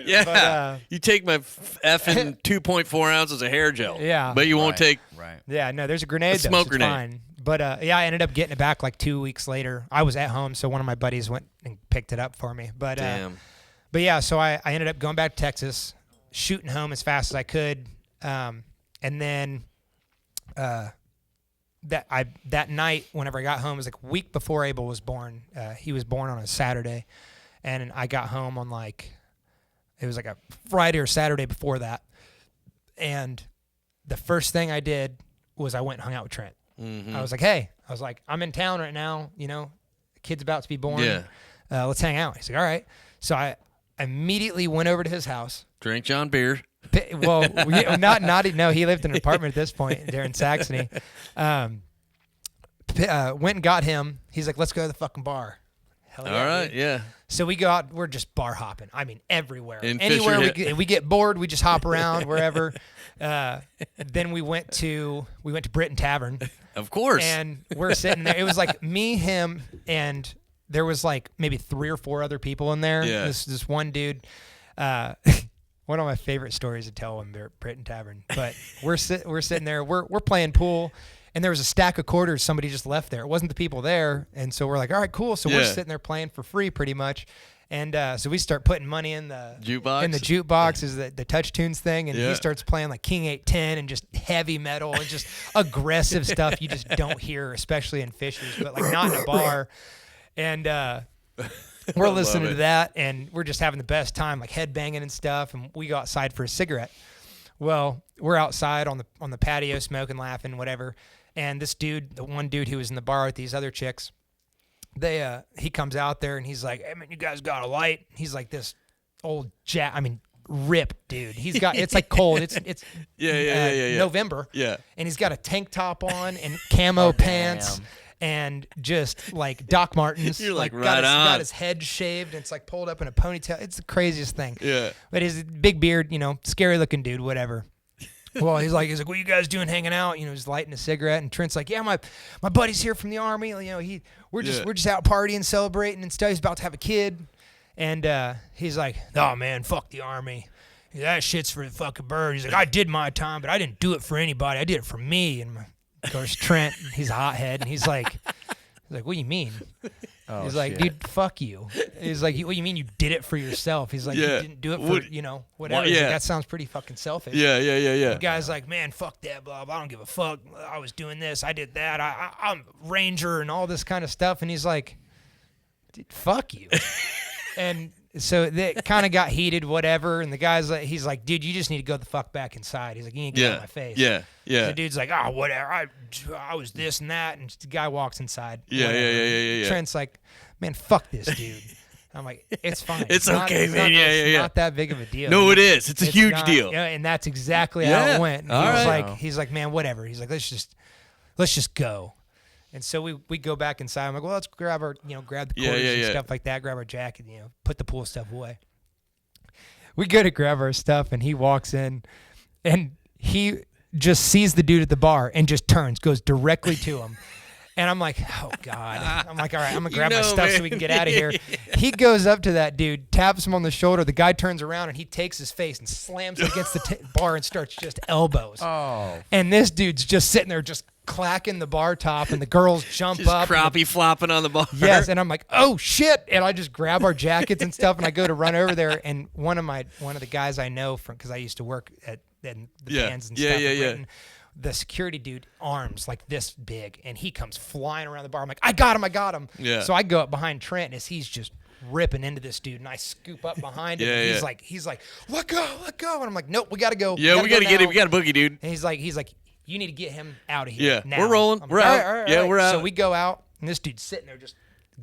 Yeah, but, you take my effing 2.4 ounces of hair gel. Yeah, but you won't take. Right. Yeah, no, there's a grenade. Smoke grenade. Fine. But I ended up getting it back like 2 weeks later. I was at home, so one of my buddies went and picked it up for me. But damn. But yeah, so I ended up going back to Texas, shooting home as fast as I could, and then. That night, whenever I got home, it was like a week before Abel was born. He was born on a Saturday, and I got home on it was like a Friday or Saturday before that. And the first thing I did was I went and hung out with Trent. Mm-hmm. I was like, hey, I'm in town right now. The kid's about to be born. Yeah. Let's hang out. He's like, all right. So I immediately went over to his house. Drink John beer. Well, no, he lived in an apartment at this point there in Saxony. Went and got him. He's like, let's go to the fucking bar. Hell yeah, all right, dude. yeah. So we go out. We're just bar hopping. I mean, everywhere. Anywhere we get bored, we just hop around wherever. Then we went to Britain Tavern. Of course. And we're sitting there. It was like me, him, and there was like maybe 3 or 4 other people in there. Yeah. This one dude. One of my favorite stories to tell when they're at Britain Tavern. But we're sitting there, we're playing pool, and there was a stack of quarters somebody just left there. It wasn't the people there, and so we're like, all right, cool. So we're sitting there playing for free pretty much. And so we start putting money in the jukebox. In the jukebox is the Touch Tunes thing, and he starts playing like King 810 and just heavy metal and just aggressive stuff you just don't hear, especially in Fishers, but like not in a bar. And we're listening to that, and we're just having the best time, like headbanging and stuff, and we go outside for a cigarette. Well, we're outside on the patio smoking, laughing, whatever. And this dude, the one dude who was in the bar with these other chicks, he comes out there and he's like, "Hey man, you guys got a light?" He's like this old ripped dude. He's got, it's like cold. It's November. Yeah. And he's got a tank top on and camo pants. Damn. And just like Doc Martens. You're like, got his head shaved and it's like pulled up in a ponytail. It's the craziest thing. Yeah. But his big beard, scary looking dude, whatever. Well, he's like, what are you guys doing hanging out? He's lighting a cigarette, and Trent's like, yeah, my buddy's here from the Army. We're just out partying, celebrating and stuff. He's about to have a kid. And he's like, oh man, fuck the Army. That shit's for the fucking bird. He's like, I did my time, but I didn't do it for anybody. I did it for me. And of course, Trent, he's a hothead, and he's like, what do you mean? Oh, he's like, dude, fuck you. He's like, what do you mean you did it for yourself? He's like, you didn't do it for, whatever. He's like, that sounds pretty fucking selfish. Yeah. The guy's like, man, fuck that, blah, blah. I don't give a fuck. I was doing this. I did that. I'm Ranger and all this kind of stuff. And he's like, dude, fuck you. And so that kind of got heated, whatever. And the guy's like, he's like, dude, you just need to go the fuck back inside. He's like, you need to get out of my face. Yeah. The dude's like, oh, whatever. I was this and that. And the guy walks inside. Yeah. Trent's like, man, fuck this dude. I'm like, it's fine. It's okay, man. It's not that big of a deal. No, it is. It's a huge deal. Yeah, and that's exactly how it went. And he's like, man, whatever. He's like, let's just go. And so we go back inside. I'm like, well, let's grab our, grab the quarters and stuff like that, grab our jacket, put the pool stuff away. We go to grab our stuff, and he walks in, and he just sees the dude at the bar and just goes directly to him. And I'm like, oh, God. I'm like, all right, I'm going to grab my stuff so we can get out of here. He goes up to that dude, taps him on the shoulder. The guy turns around, and he takes his face and slams it against the bar and starts just elbows. Oh. And this dude's just sitting there just clacking the bar top, and the girls jump just up. Crappie flopping on the bar. Yes, and I'm like, oh, shit. And I just grab our jackets and stuff, and I go to run over there. And one of the guys I know from, because I used to work at the bands and stuff. Britain, the security dude, arms like this big, and he comes flying around the bar. I'm like, I got him. Yeah. So I go up behind Trent as he's just ripping into this dude, and I scoop up behind him. And he's like, let go. And I'm like, nope, we got to go. Yeah, we got to get him. We got a boogie, dude. And he's like, you need to get him out of here. Yeah, now. we're rolling. Like, we're out. All right. We're out. So we go out, and this dude's sitting there just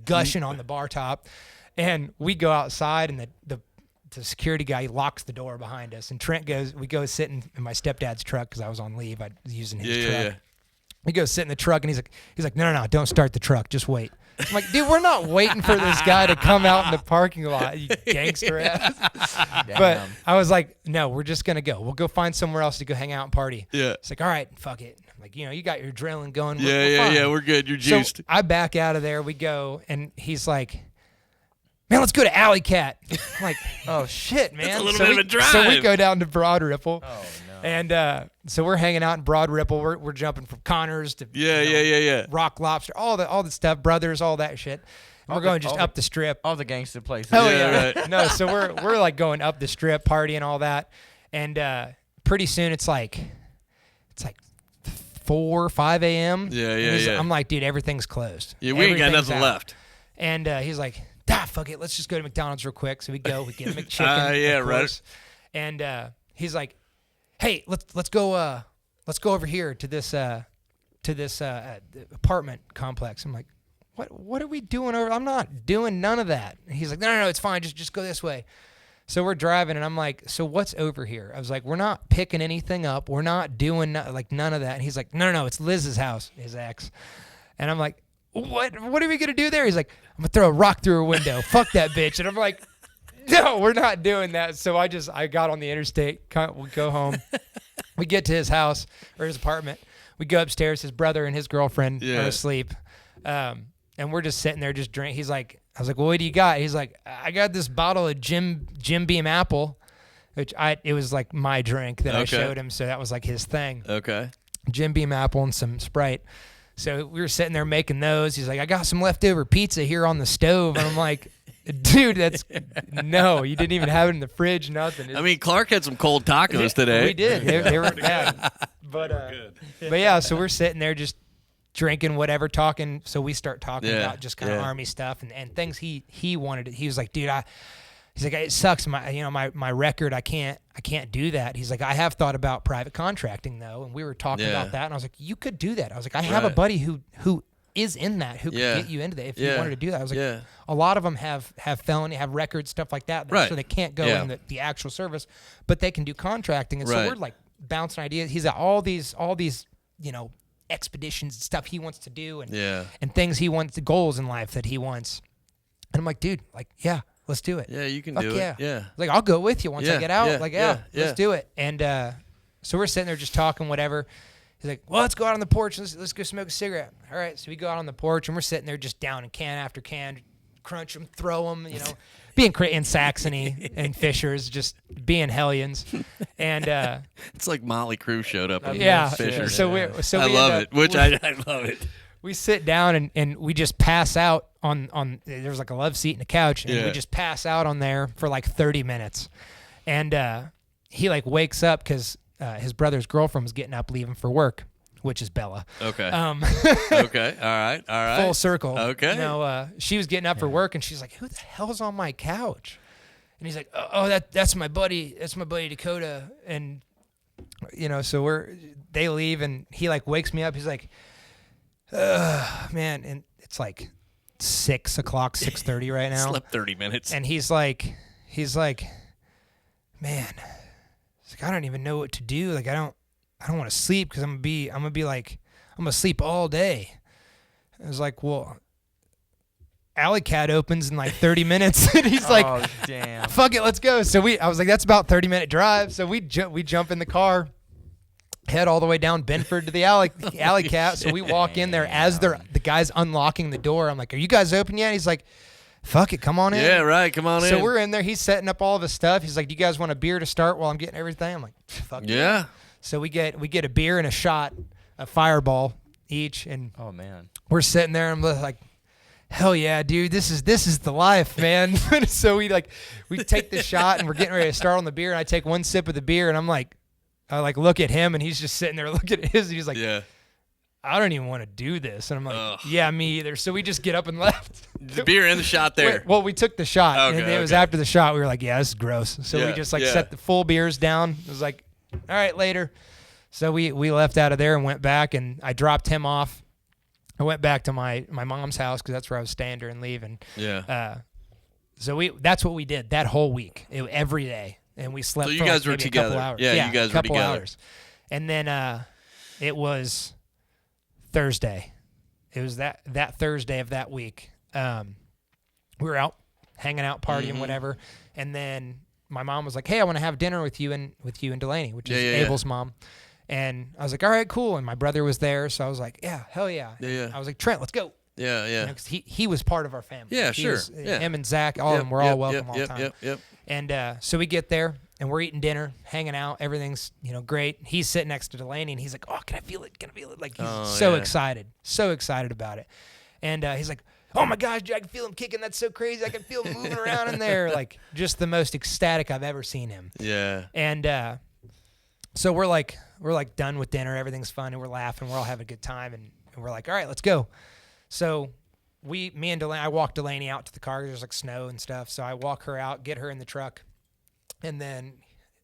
gushing on the bar top. And we go outside, and the security guy locks the door behind us. And we go sit in my stepdad's truck because I was on leave. I was using his truck. Yeah. We go sit in the truck, and he's like, no, don't start the truck. Just wait. I'm like, dude, we're not waiting for this guy to come out in the parking lot, you gangster ass. But I was like, no, we're just going to go. We'll go find somewhere else to go hang out and party. Yeah. It's like, all right, fuck it. I'm like, you got your adrenaline going. We're good. You're juiced. So I back out of there. We go, and he's like, man, let's go to Alley Cat. I'm like, oh, shit, man. That's a little bit of a drive. So we go down to Broad Ripple. Oh, no. And so we're hanging out in Broad Ripple. We're jumping from Connors to Rock Lobster, all the stuff, Brothers, all that shit. And we're going just up the strip. All the gangster places. Oh, yeah. Right. No, so we're like going up the strip, partying, all that. And pretty soon it's like 4 or 5 a.m. Yeah. I'm like, dude, everything's closed. Yeah, we ain't got nothing left. And he's like, fuck it, let's just go to McDonald's real quick. So we get a McChicken. Right. And he's like, hey, let's go over here to this apartment complex. I'm like, what are we doing over? I'm not doing none of that. And he's like, no, it's fine. Just go this way. So we're driving, and I'm like, so what's over here? I was like, we're not picking anything up. We're not doing none of that. And he's like, no, it's Liz's house, his ex. And I'm like, what are we gonna do there? He's like, I'm gonna throw a rock through her window. Fuck that bitch. And I'm like, no, we're not doing that. So I got on the interstate. We go home. We get to his house or his apartment. We go upstairs. His brother and his girlfriend are asleep. And we're just sitting there just drinking. I was like, well, what do you got? He's like, I got this bottle of Jim Beam Apple, which it was like my drink that I showed him. So that was like his thing. Okay. Jim Beam Apple and some Sprite. So we were sitting there making those. He's like, I got some leftover pizza here on the stove. And I'm like, dude, no, you didn't even have it in the fridge, nothing. I mean, Clark had some cold tacos today. We did. They were bad. But yeah, so we're sitting there just drinking, whatever, talking. So we start talking about just kind of Army stuff and things he wanted. He was like, dude, He's like, it sucks. My record, I can't do that. He's like, I have thought about private contracting though, and we were talking about that, and I was like, you could do that. I was like, I have a buddy who is in that, who could get you into that if you wanted to do that. I was like, a lot of them have felony, have records, stuff like that, so they can't go in the actual service, but they can do contracting. And so we're like bouncing ideas. He's got all these expeditions and stuff he wants to do, and things he wants, the goals in life that he wants. And I'm like, dude, like, yeah, let's do it. Yeah, you can do it. Yeah. Like, I'll go with you once I get out. Let's do it. And so we're sitting there just talking, whatever. He's like, well, let's go out on the porch. Let's go smoke a cigarette. All right. So we go out on the porch, and we're sitting there just downing can after can, crunch them, throw them, being in Saxony and Fishers, just being hellions. And it's like Motley Crue showed up. Fishers. I love it. I love it. We sit down and we just pass out on there's like a love seat and a couch, and we just pass out on there for like 30 minutes. And he like wakes up because his brother's girlfriend was getting up, leaving for work, which is Bella. Okay. Okay. All right. Full circle. Okay. She was getting up for work, and she's like, "Who the hell's on my couch?" And he's like, "Oh, that's my buddy. That's my buddy Dakota." And so they leave, and he like wakes me up. He's like, man, and it's like 6 o'clock, 6:30 right now. Slept 30 minutes. And he's like, man, it's like, I don't even know what to do. Like, I don't want to sleep because I'm gonna sleep all day. I was like, well, Alley Cat opens in like 30 minutes, and he's like, oh, damn, fuck it, let's go. So I was like, that's about 30-minute drive. So we jump in the car, head all the way down Benford to the Alley Cat. So we walk in there as the guy's unlocking the door. I'm like, are you guys open yet? He's like, fuck it, come on in. Yeah, right, come on in. So we're in there. He's setting up all of his stuff. He's like, do you guys want a beer to start while I'm getting everything? I'm like, fuck yeah. So we get a beer and a shot, a Fireball each, and oh man, we're sitting there and I'm like, hell yeah, dude, this is the life, man. So we take the shot and we're getting ready to start on the beer, and I take one sip of the beer and I look at him, and he's just sitting there looking at his, and he's like, I don't even want to do this. And I'm like, yeah, me either. So we just get up and left. The beer and the shot there. Well, we took the shot, and it was after the shot. We were like, yeah, this is gross. So we just set the full beers down. It was like, all right, later. So we left out of there and went back, and I dropped him off. I went back to my mom's house because that's where I was staying during leave. And so that's what we did that whole week, every day. And we slept. So you guys were together. A couple hours. Yeah, you guys were together. Hours. And then it was Thursday. It was that Thursday of that week. We were out hanging out, partying, whatever. And then my mom was like, "Hey, I want to have dinner with you and Delaney, which is Abel's mom." And I was like, "All right, cool." And my brother was there, so I was like, "Yeah, hell yeah." I was like, "Trent, let's go." Yeah. 'Cause he was part of our family. Yeah, sure. Him and Zach, all of them were all welcome all the time. Yep. And so we get there, and we're eating dinner, hanging out. Everything's great. He's sitting next to Delaney, and he's like, "Oh, can I feel it? Can I feel it?" Like he's so excited about it. And he's like, "Oh my gosh, dude, I can feel him kicking. That's so crazy. I can feel him moving around in there." Like just the most ecstatic I've ever seen him. Yeah. And so we're like done with dinner. Everything's fun, and we're laughing. We're all having a good time, and we're like, all right, let's go. So me and Delaney, I walk Delaney out to the car. There's like snow and stuff. So I walk her out, get her in the truck. And then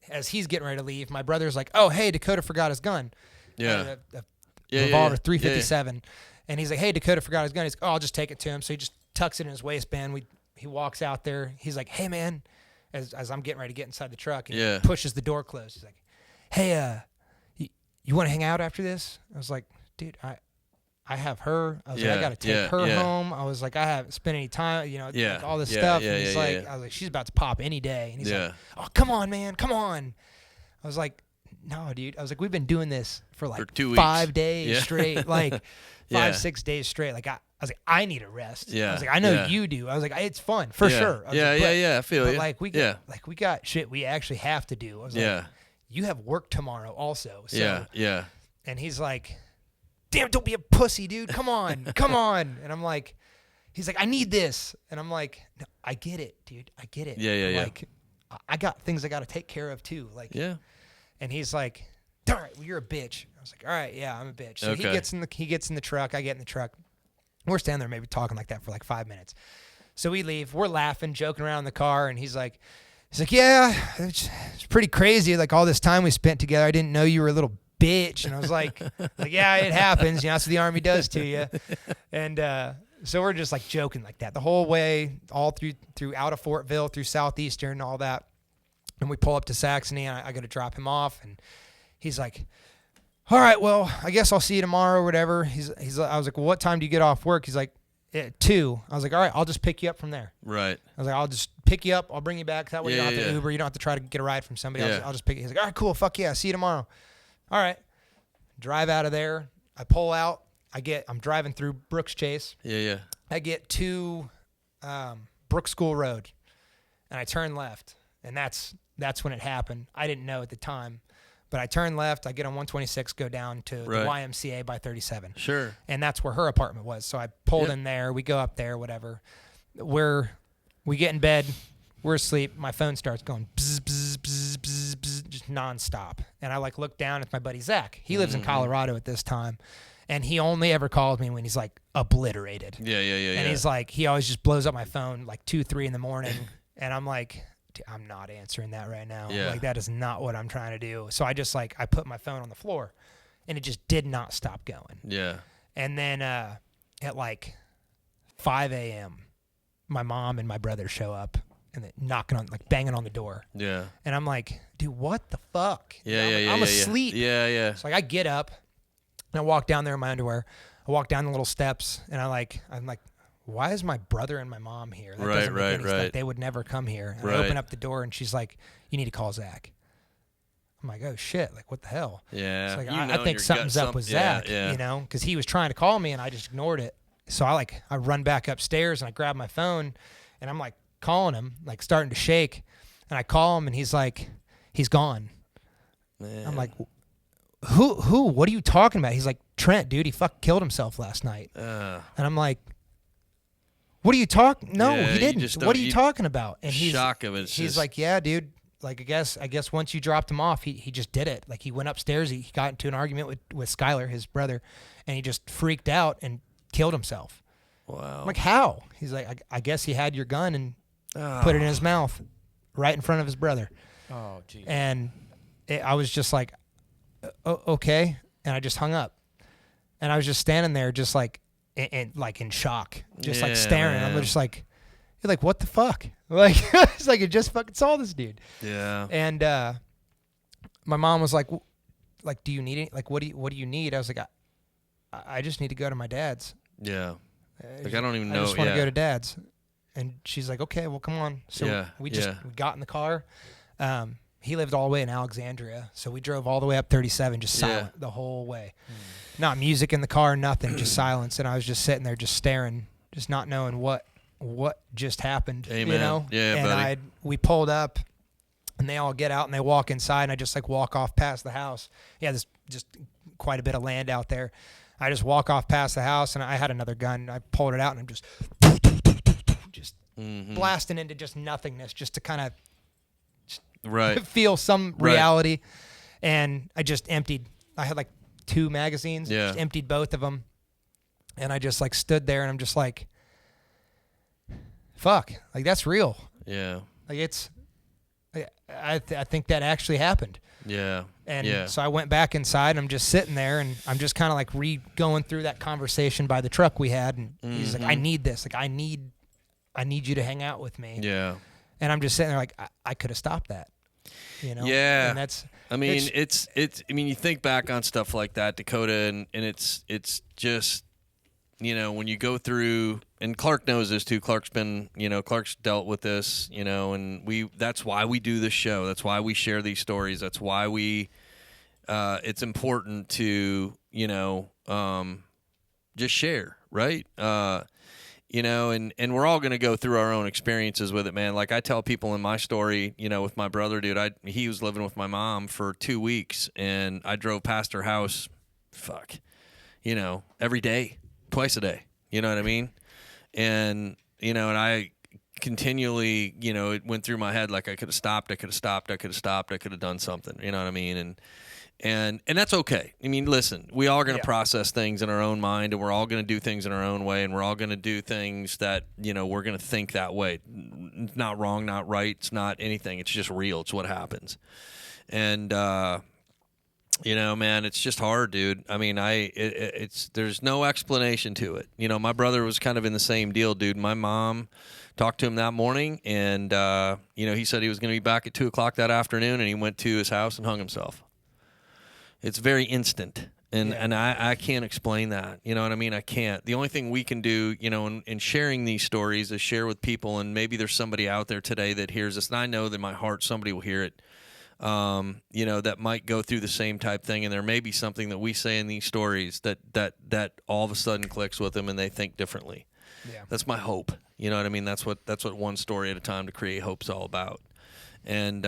as he's getting ready to leave, my brother's like, oh, hey, Dakota forgot his gun. Yeah. A revolver, .357. Yeah. And he's like, hey, Dakota forgot his gun. He's like, oh, I'll just take it to him. So he just tucks it in his waistband. He walks out there. He's like, hey, man, as I'm getting ready to get inside the truck. And he pushes the door closed. He's like, hey, you want to hang out after this? I was like, dude, I have her. I was like, I got to take her home. I was like, I haven't spent any time, like all this stuff. And he's like, I was like, she's about to pop any day. And he's like, oh, come on, man, come on. I was like, no, dude. I was like, we've been doing this for like 5 days straight, like 5-6 days straight. Like I was like, I need a rest. I was like, I know you do. I was like, it's fun for sure. I was I feel you. Like we got shit we actually have to do. I was like, you have work tomorrow also. So, And he's like, damn, don't be a pussy, dude. Come on. And I'm like, he's like, I need this. And I'm like, no, I get it, dude. I get it. Like, I got things I got to take care of too. Like, And he's like, all right, well, you're a bitch. I was like, all right, yeah, I'm a bitch. So he gets in the truck. I get in the truck. We're standing there maybe talking like that for like 5 minutes. So we leave. We're laughing, joking around in the car, and he's like, yeah, it's pretty crazy. Like all this time we spent together, I didn't know you were a little bitch. And I was like, yeah, it happens. You know, that's what the Army does to you. And so we're just like joking like that the whole way, all through out of Fortville, through Southeastern, all that. And we pull up to Saxony, and I got to drop him off, and he's like, all right, well, I guess I'll see you tomorrow or whatever. I was like, well, what time do you get off work? He's like, 2. I was like, all right, I'll just pick you up from there. Right. I was like, I'll just pick you up. I'll bring you back. That way you don't have to Uber. You don't have to try to get a ride from somebody else. I'll just pick you. He's like, all right, cool. Fuck yeah. See you tomorrow. All right. Drive out of there. I pull out. I'm driving through Brooks Chase. Yeah. I get to Brook School Road, and I turn left, and that's when it happened. I didn't know at the time. But I turn left, I get on 126, go down to the YMCA by 37. Sure. And that's where her apartment was. So I pulled in there. We go up there, whatever. We get in bed. We're asleep. My phone starts going bzz, bzz, bzz, bzz, bzz, just nonstop. And I look down at my buddy Zach. He lives in Colorado at this time. And he only ever calls me when he's like obliterated. Yeah. And he's like, he always just blows up my phone like 2, 3 in the morning. And I'm like, I'm not answering that right now. Yeah. Like that is not what I'm trying to do. So I just I put my phone on the floor, and it just did not stop going. Yeah. And then at like 5 a.m., my mom and my brother show up and they're knocking on, like banging on the door. Yeah. And I'm like, dude, what the fuck? Yeah. I'm asleep. Yeah. So I get up and I walk down there in my underwear. I walk down the little steps, and I'm like, why is my brother and my mom here? That doesn't make any sense. They would never come here. And I open up the door, and she's like, you need to call Zach. I'm like, oh, shit. Like, what the hell? Yeah. It's like, I think something's up with Zach, you know, because he was trying to call me, and I just ignored it. So I run back upstairs, and I grab my phone, and I'm, like, calling him, like, starting to shake. And I call him, and he's like, he's gone. Man. I'm like, who? What are you talking about? He's like, Trent, dude, he killed himself last night. And I'm like, what are you talking? No, he didn't. What are you talking about? And he's shock of it. He's like, yeah, dude. Like, I guess once you dropped him off, he just did it. Like, he went upstairs. He got into an argument with Skylar, his brother, and he just freaked out and killed himself. Wow. I'm like, how? He's like, I guess he had your gun and put it in his mouth right in front of his brother. Oh, geez. And I was just like, okay. And I just hung up. And I was just standing there just like, like in shock, just like staring. Man. I'm just like, you're like, what the fuck? Like, it's like, I just fucking saw this dude. Yeah. And my mom was like, do you need it? Like, what do you need? I was like, I just need to go to my dad's. Yeah. Like, I don't even know. I just want to go to dad's. And she's like, okay, well, come on. So we got in the car. He lived all the way in Alexandria, so we drove all the way up 37, just silent the whole way. Not music in the car, nothing, just silence. And I was just sitting there, just staring, just not knowing what just happened. Amen. You know? Yeah, and buddy. We pulled up, and they all get out and they walk inside, and I just like walk off past the house. Yeah, there's just quite a bit of land out there. I just walk off past the house, and I had another gun. I pulled it out, and I'm just blasting into just nothingness, just to kind of feel some reality. And I just emptied. I had like 2 magazines. Yeah. Just emptied both of them. And I just like stood there, and I'm just like, fuck, like that's real. Yeah. Like it's, I think that actually happened. Yeah. And so I went back inside, and I'm just sitting there, and I'm just kind of like going through that conversation by the truck we had. And he's like, I need this. Like, I need you to hang out with me. Yeah. And I'm just sitting there like, I could have stopped that. You know? Yeah. And that's, I mean, it's I mean, you think back on stuff like that, Dakota, and it's just, you know, when you go through, and Clark knows this too. Clark's dealt with this, you know, and that's why we do this show. That's why we share these stories. That's why it's important to, you know, just share, right? You know, and we're all going to go through our own experiences with it, man. Like I tell people in my story, you know, with my brother, dude, he was living with my mom for 2 weeks, and I drove past her house, you know, every day, twice a day. You know what I mean? And, you know, and I continually, it went through my head like I could have stopped, I could have done something. You know what I mean? And that's okay. I mean, listen, we all are going to process things in our own mind, and we're all going to do things in our own way, and we're all going to do things that, we're going to think that way. It's not wrong, not right. It's not anything. It's just real. It's what happens. And, man, it's just hard, dude. I mean, there's no explanation to it. My brother was kind of in the same deal, dude. My mom talked to him that morning, and, he said he was going to be back at 2:00 that afternoon, and he went to his house and hung himself. It's very instant, and I can't explain that. You know what I mean? I can't. The only thing we can do, in sharing these stories is share with people, and maybe there's somebody out there today that hears this, and I know that in my heart somebody will hear it, that might go through the same type thing, and there may be something that we say in these stories that all of a sudden clicks with them and they think differently. Yeah. That's my hope. You know what I mean? That's what one story at a time to create hope's all about. And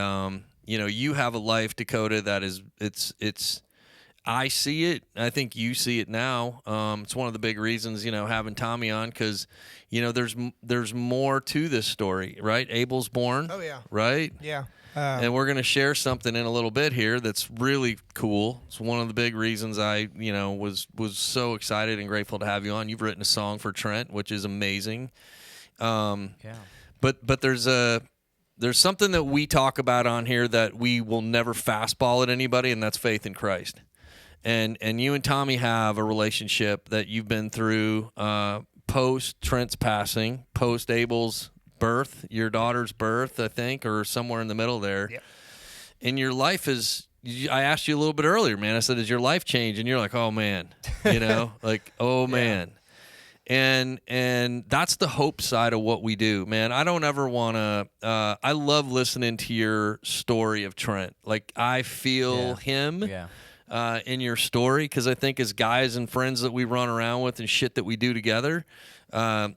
you have a life, Dakota, that is it's I see it. I think you see it now. It's one of the big reasons, having Tommy on, because there's more to this story, right? Abel's born. Oh yeah. Right? Yeah. And we're going to share something in a little bit here that's really cool. It's one of the big reasons I, was so excited and grateful to have you on. You've written a song for Trent, which is amazing. But there's something that we talk about on here that we will never fastball at anybody, and that's faith in Christ. And you and Tommy have a relationship that you've been through post Trent's passing, post Abel's birth, your daughter's birth, I think, or somewhere in the middle there. Yep. And your life I asked you a little bit earlier, man. I said, has your life changed? And you're like, oh, man. Like, oh, man. And that's the hope side of what we do, man. I don't ever want to I love listening to your story of Trent. Like, I feel him in your story, because I think as guys and friends that we run around with and shit that we do together,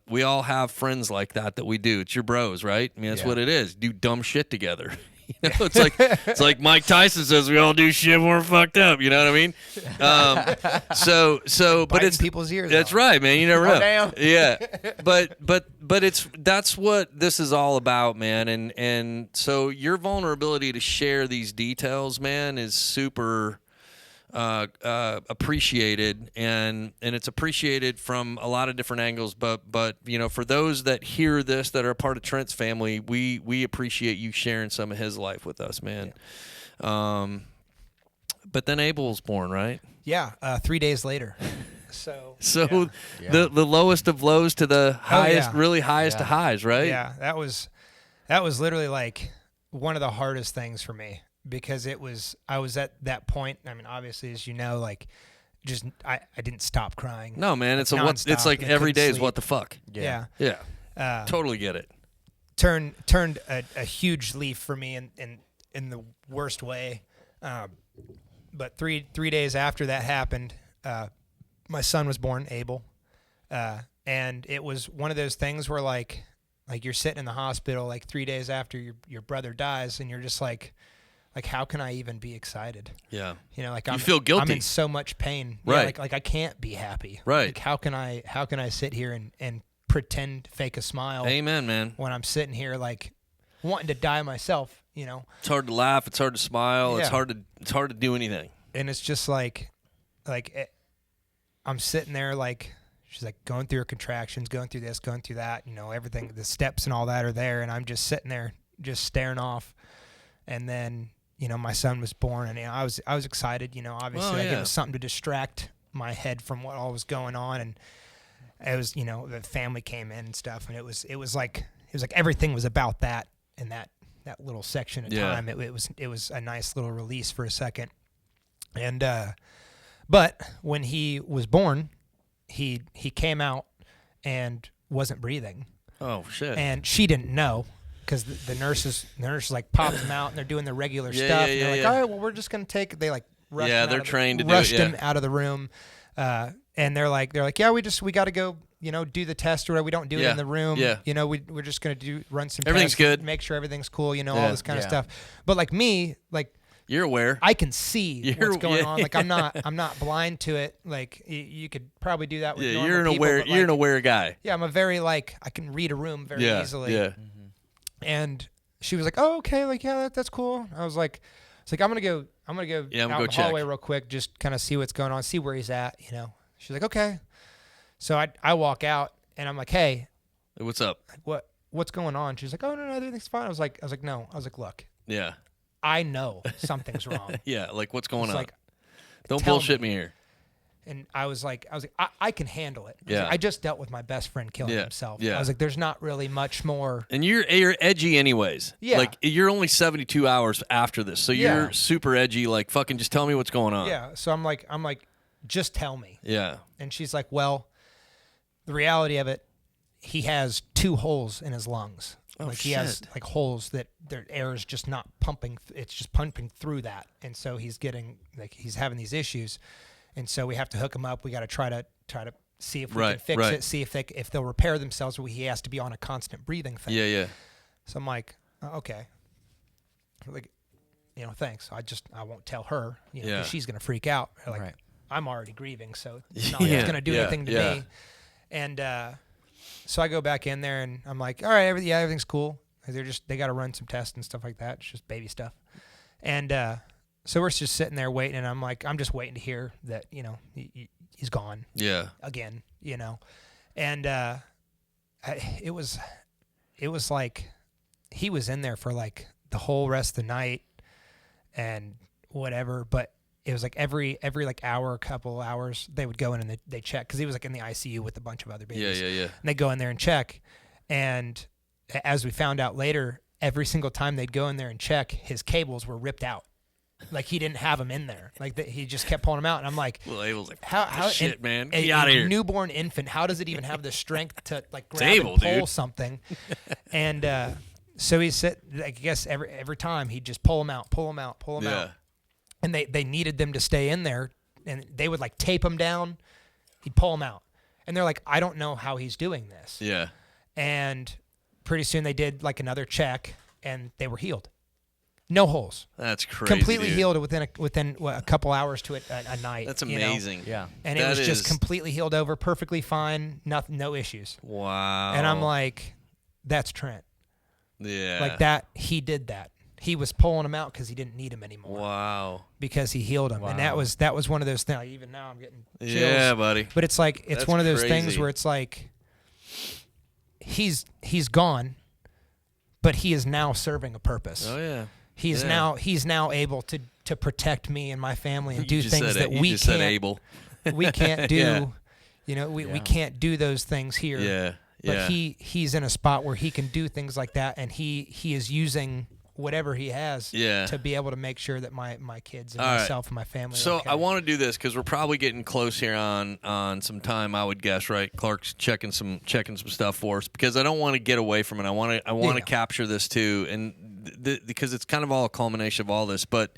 we all have friends like that we do. It's your bros, right? I mean, that's what it is. Do dumb shit together. It's like Mike Tyson says, we all do shit when we're fucked up. You know what I mean? But it's people's ears. That's right, man. You never know. Damn. Yeah, but that's what this is all about, man. And so your vulnerability to share these details, man, is super appreciated, and it's appreciated from a lot of different angles, but for those that hear this that are a part of Trent's family, we appreciate you sharing some of his life with us, man. But then Abel was born, right? 3 days later. So the lowest of lows to the highest, really highest of highs, right? Yeah, that was literally like one of the hardest things for me, because I was at that point. I mean, obviously, as you know, like, just I didn't stop crying. No, man, it's like every day is what the fuck. Yeah. Totally get it. Turned a huge leaf for me in the worst way. But three days after that happened, my son was born, Abel, and it was one of those things where like you're sitting in the hospital like 3 days after your brother dies, and you're just like, how can I even be excited? Yeah. Like you feel guilty. I'm in so much pain. Right. Yeah, like I can't be happy. Right. Like how can I sit here and pretend fake a smile? Amen, man. When I'm sitting here like wanting to die myself, It's hard to laugh, it's hard to smile, it's hard to do anything. And it's just I'm sitting there like, she's like going through her contractions, going through this, going through that, everything, the steps and all that are there, and I'm just sitting there just staring off. And then my son was born, and I was excited. Obviously, it was something to distract my head from what all was going on, and it was the family came in and stuff, and it was like everything was about that in that little section of time. It was a nice little release for a second, and but when he was born, he came out and wasn't breathing. Oh shit! And she didn't know. Because the nurses like popped him out, and they're doing the regular stuff. And they're like, all right, well, we're just gonna take. They like rushed him they're trained to do rushed him out of the room, and they're like, we got to go, do the test, or we don't do it in the room. Yeah. We're just gonna run some. Everything's tests, good. Make sure everything's cool. All this kind of stuff. But like me, like You're aware. I can see what's going on. Like I'm not blind to it. Like you could probably do that with normal you're an people, aware. but, You're an aware guy. Yeah, I'm a very I can read a room very easily. Yeah. And she was like, "Oh, okay, like yeah, that's cool." I was like, "I'm gonna go out in the hallway real quick, just kind of see what's going on, see where he's at, you know." She's like, "Okay." So I walk out and I'm like, "Hey, what's up? What's going on?" She's like, "Oh no, everything's fine." I was like, "No." I was like, "Look, yeah, I know something's wrong." Yeah, like what's going on? Like, don't bullshit me here. And I was like, I can handle it. Yeah. I just dealt with my best friend killing himself. Yeah. I was like, there's not really much more. And you're edgy anyways. Yeah. Like you're only 72 hours after this, so you're super edgy. Like fucking, just tell me what's going on. Yeah. So I'm like, just tell me. Yeah. And she's like, well, the reality of it, he has 2 holes in his lungs. Oh, like shit. he has like holes that their air is just not pumping. It's just pumping through that, and so he's having these issues. And so we have to hook them up. We got to try to see if we can fix it. See if they'll repair themselves. He has to be on a constant breathing thing. Yeah. So I'm like, okay, like, you know, thanks. I won't tell her, you know, 'cause she's gonna freak out. Like, I'm already grieving, so it's not gonna do anything to me. And so I go back in there and I'm like, all right, everything's cool. They got to run some tests and stuff like that. It's just baby stuff. And so we're just sitting there waiting, and I'm just waiting to hear that, you know, he's gone. Yeah. Again, you know, and it was like he was in there for like the whole rest of the night and whatever, but it was like every like hour, couple hours, they would go in and they check, because he was like in the ICU with a bunch of other babies. Yeah. And they go in there and check, and as we found out later, every single time they'd go in there and check, his cables were ripped out. Like he didn't have them in there. Like he just kept pulling them out, and I'm like, well, Abel's like, how shit, man, get out of here. Newborn infant, how does it even have the strength to like grab Abel, and pull dude. something? And so he said, I guess every time he'd just pull them out, out. And they needed them to stay in there, and they would like tape them down. He'd pull them out, and they're like, I don't know how he's doing this. Yeah. And pretty soon they did like another check, and they were healed. No holes. That's crazy. Completely dude. healed within a couple hours to a night. That's you know? amazing. Yeah. And it was just completely healed over, perfectly fine, no issues. Wow. And I'm like, that's Trent. Yeah. Like that, he did that. He was pulling him out because he didn't need him anymore. Wow. Because he healed him. Wow. And that was one of those things. Even now I'm getting chills. Yeah, buddy. But it's like, it's That's one of those crazy. things where it's like, he's gone, but he is now serving a purpose. Oh yeah. He's now able to protect me and my family and do You just things said that you we just said can't. Abel. We can't do. Yeah. You know, we can't do those things here. Yeah. But he's in a spot where he can do things like that, and he is using whatever he has to be able to make sure that my kids and myself and my family So are okay. I want to do this because we're probably getting close here on some time, I would guess, right? Clark's checking some stuff for us, because I don't want to get away from it. I want to capture this too, and because it's kind of all a culmination of all this. But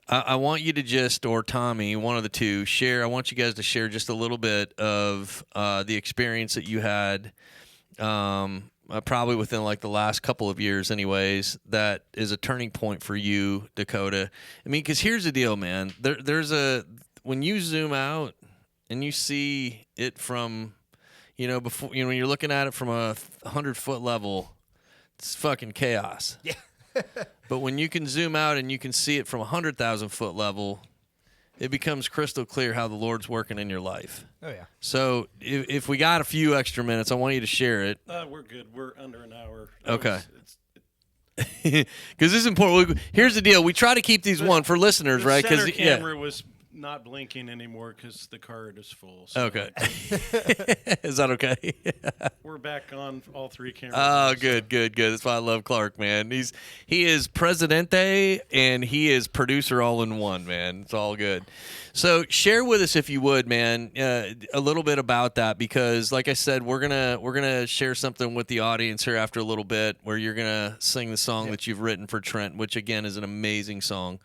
I want you to just, or Tommy, one of the two, share. I want you guys to share just a little bit of the experience that you had. Probably within like the last couple of years anyways, that is a turning point for you, Dakota. I mean, because here's the deal, man. When you zoom out and you see it from, before, when you're looking at it from a 100-foot level, it's fucking chaos. Yeah. But when you can zoom out and you can see it from a 100,000-foot level, it becomes crystal clear how the Lord's working in your life. Oh yeah. So if we got a few extra minutes, I want you to share it. We're good. We're under an hour. Okay. Because this is important. Here's the deal: we try to keep these for listeners, the right? Because the camera was not blinking anymore because the card is full. So Okay. Is that okay? we're back on all 3 cameras. Oh, good. That's why I love Clark, man. He is Presidente and he is producer all in one, man. It's all good. So share with us, if you would, man, a little bit about that, because like I said, we're gonna share something with the audience here after a little bit, where you're gonna sing the song that you've written for Trent, which again is an amazing song.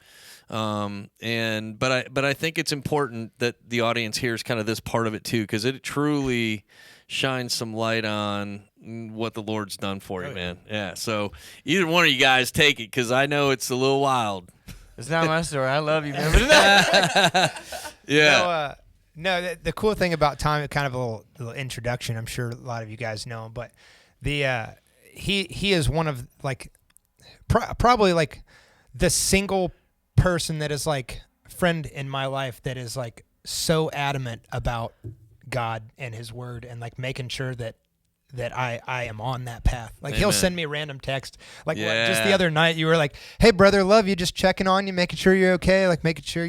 But I think it's important that the audience hears kind of this part of it too, because it truly shines some light on what the Lord's done for you, man. Yeah. So either one of you guys take it, because I know it's a little wild. It's not my story. I love you, man. Yeah. No, the cool thing about Tommy, kind of a little introduction. I'm sure a lot of you guys know him, but he is one of like probably like the single person that is like friend in my life that is like so adamant about God and His Word and like making sure that I am on that path. Like Amen. He'll send me a random text. Like just the other night you were like, "Hey brother, love you, just checking on you, making sure you're okay, like making sure,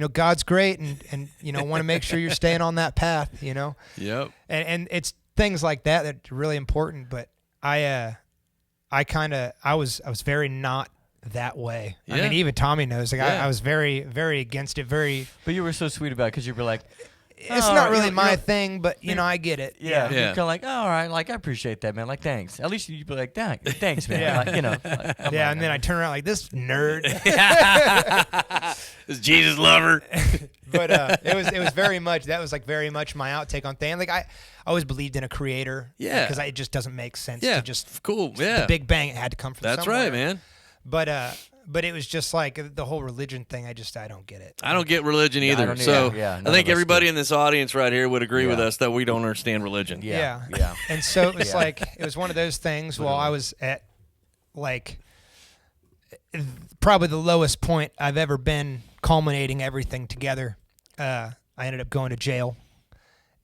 God's great and want to make sure you're staying on that path, Yep. And it's things like that that are really important, but I was very not that way. Yeah. I mean, even Tommy knows. Like Yeah. I was very, very against it. Very. But you were so sweet about it because you were like, It's not really my thing, but I get it. yeah. Yeah. You're kind of like, oh, all right, like I appreciate that, man. Like, thanks. At least you'd be like, thanks, man. Yeah. Like, Yeah, and then I turn around like this nerd. This Jesus lover. But it was very much very much my outtake on things. Like I always believed in a creator. Yeah. Because it just doesn't make sense Yeah. to just Cool. Yeah. the Big Bang. It had to come from That's somewhere. right, man. But it was just like the whole religion thing. I don't get it. I don't get religion I either. don't So either. Yeah, none I think of us everybody do. in this audience right here would agree with Yeah. us that we don't understand religion. Yeah. And so it was Yeah. like it was one of those things while I was at like probably the lowest point I've ever been, culminating everything together. I ended up going to jail.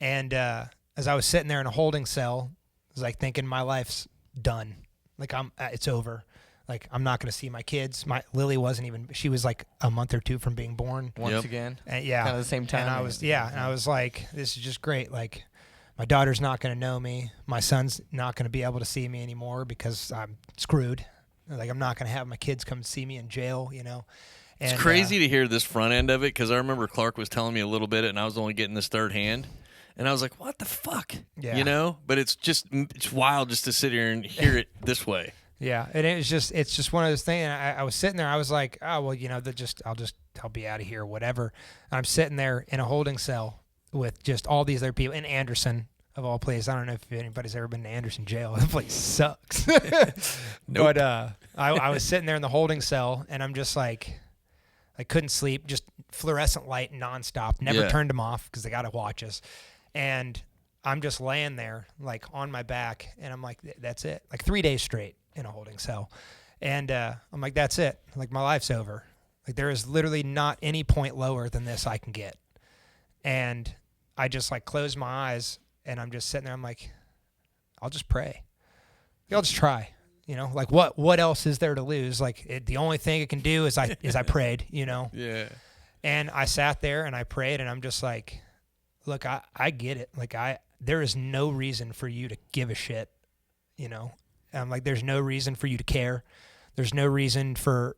And as I was sitting there in a holding cell, I was like thinking my life's done. Like it's over. Like I'm not going to see my kids. Lily she was like a month or two from being born. Once Yep. again. Yeah. Kind of the same time. And I was like, this is just great. Like my daughter's not going to know me. My son's not going to be able to see me anymore because I'm screwed. Like I'm not going to have my kids come see me in jail, And, It's crazy to hear this front end of it because I remember Clark was telling me a little bit and I was only getting this third hand. And I was like, what the fuck? Yeah. But it's wild just to sit here and hear it this way. Yeah, and it's just one of those things. And I was sitting there. I was like, oh well, I'll be out of here, whatever. And I'm sitting there in a holding cell with just all these other people in Anderson, of all places. I don't know if anybody's ever been to Anderson jail. That place sucks. Nope. But I was sitting there in the holding cell, and I'm just like, I couldn't sleep. Just fluorescent light nonstop. Never turned them off because they got to watch us. And I'm just laying there, like on my back, and I'm like, that's it. Like 3 days straight in a holding cell. And I'm like, that's it. Like my life's over. Like there is literally not any point lower than this I can get. And I just like close my eyes and I'm just sitting there. I'm like, I'll just pray. I'll just try. Like what else is there to lose? Like the only thing it can do is I prayed, Yeah. And I sat there and I prayed and I'm just like, look, I get it. Like there is no reason for you to give a shit, I'm like, there's no reason for you to care. There's no reason for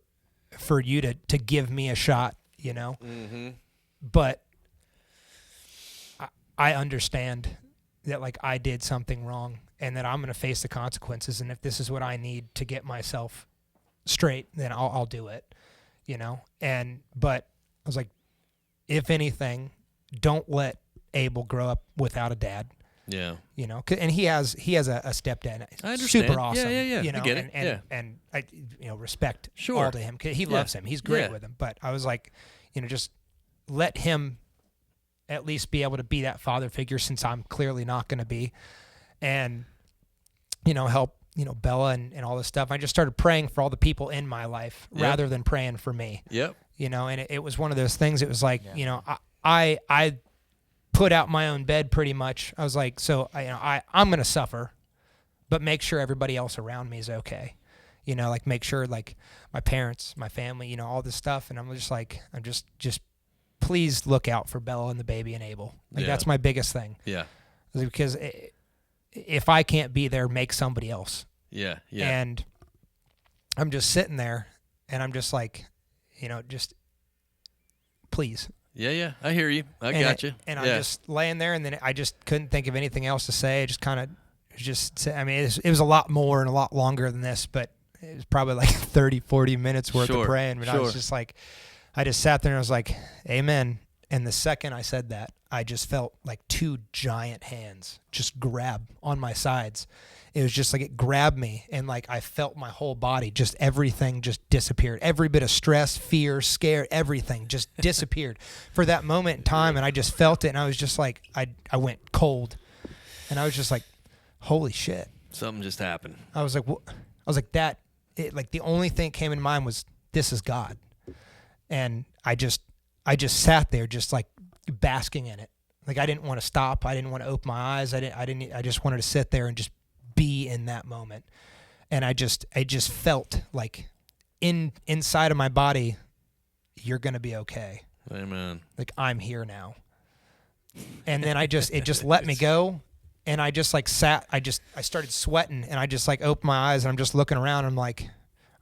you to give me a shot, Mm-hmm. But I understand that like I did something wrong and that I'm going to face the consequences. And if this is what I need to get myself straight, then I'll do it, but I was like, if anything, don't let Abel grow up without a dad. Yeah. And he has a stepdad. I understand. Super awesome. Yeah. I get it. And I, respect Sure. all to him. 'Cause he loves him. He's great with him. But I was like, just let him at least be able to be that father figure since I'm clearly not going to be, and help Bella and all this stuff. I just started praying for all the people in my life rather than praying for me. Yep. And it was one of those things. It was like I put out my own bed pretty much. I was like, so I'm going to suffer, but make sure everybody else around me is okay. Like make sure like my parents, my family, all this stuff. And I'm just please look out for Bella and the baby and Abel. Like that's my biggest thing. Yeah. Because if I can't be there, make somebody else. Yeah. And I'm just sitting there and I'm just like, just please. Yeah. I hear you. I got you. And I'm just laying there, and then I just couldn't think of anything else to say. I just kind of it was a lot more and a lot longer than this, but it was probably like 30, 40 minutes worth of praying. But I was just like, I just sat there and I was like, amen. And the second I said that, I just felt like two giant hands just grab on my sides. It was just like it grabbed me, and like I felt my whole body, just everything just disappeared. Every bit of stress, fear, scare, everything just disappeared for that moment in time. And I just felt it, and I was just like, I went cold, and I was just like, holy shit. Something just happened. I was like that. Like the only thing that came in mind was, this is God. And I just sat there just like basking in it. Like I didn't want to stop. I didn't want to open my eyes. I just wanted to sit there and just be in that moment. And I just felt like inside of my body, you're going to be okay. Amen. Like I'm here now. And then it just let me go. And I just like sat, I started sweating, and I just like opened my eyes, and I'm just looking around. I'm like,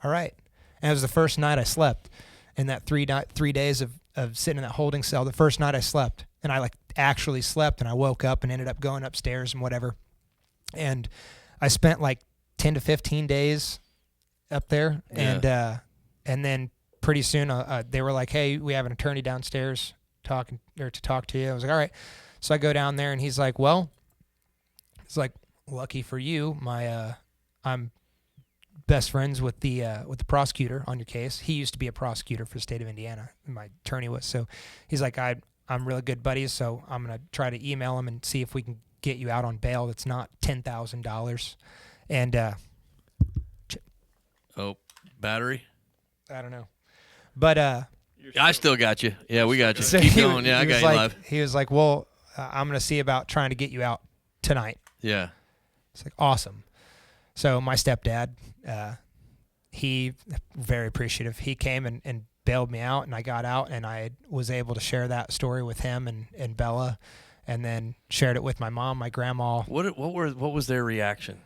all right. And it was the first night I slept in that 3 days of sitting in that holding cell. The first night I slept, and I like actually slept, and I woke up and ended up going upstairs and whatever. And I spent like 10 to 15 days up there. Yeah. And then pretty soon they were like, hey, we have an attorney downstairs to talk to you. I was like, all right. So I go down there, and he's like, well, it's like, lucky for you, I'm best friends with the prosecutor on your case. He used to be a prosecutor for the state of Indiana. My attorney was. So he's like, I'm really good buddies, so I'm gonna try to email him and see if we can get you out on bail. That's not $10,000. And Battery. I don't know, but I still got you. Yeah, we got you. so Keep going. Yeah, I got you like, live. He was like, well, I'm gonna see about trying to get you out tonight. Yeah. It's like, awesome. So my stepdad, he very appreciative. He came and bailed me out, and I got out, and I was able to share that story with him and Bella, and then shared it with my mom, my grandma. What was their reaction?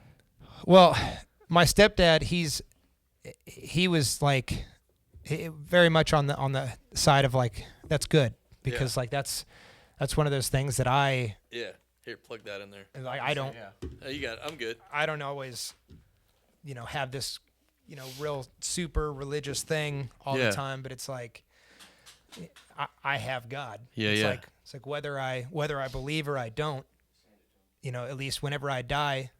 Well, my stepdad, he was like very much on the side of like, that's good, because like that's one of those things that Yeah. Here, plug that in there. like I don't. Yeah. You got it. I'm good. I don't always, have this, real super religious thing all the time, but it's like, I have God. Yeah, it's yeah. Like whether I believe or I don't, at least whenever I die,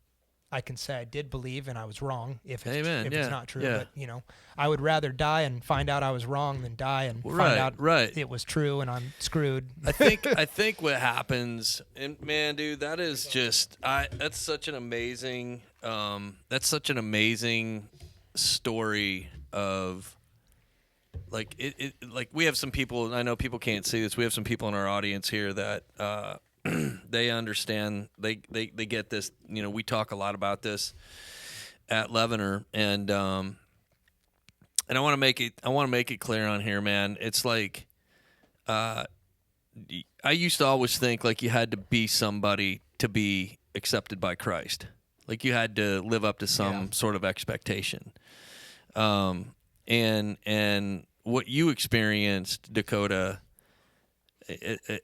I can say I did believe and I was wrong if it's not true. Yeah. But I would rather die and find out I was wrong than die and find out it was true and I'm screwed. I think what happens, and man, dude, that is just that's such an amazing story of like it like we have some people, and I know people can't see this. We have some people in our audience here that they understand, they get this. We talk a lot about this at Leavener, and I want to make it clear on here, man. It's like I used to always think like you had to be somebody to be accepted by Christ. Like you had to live up to some sort of expectation. And what you experienced, Dakota,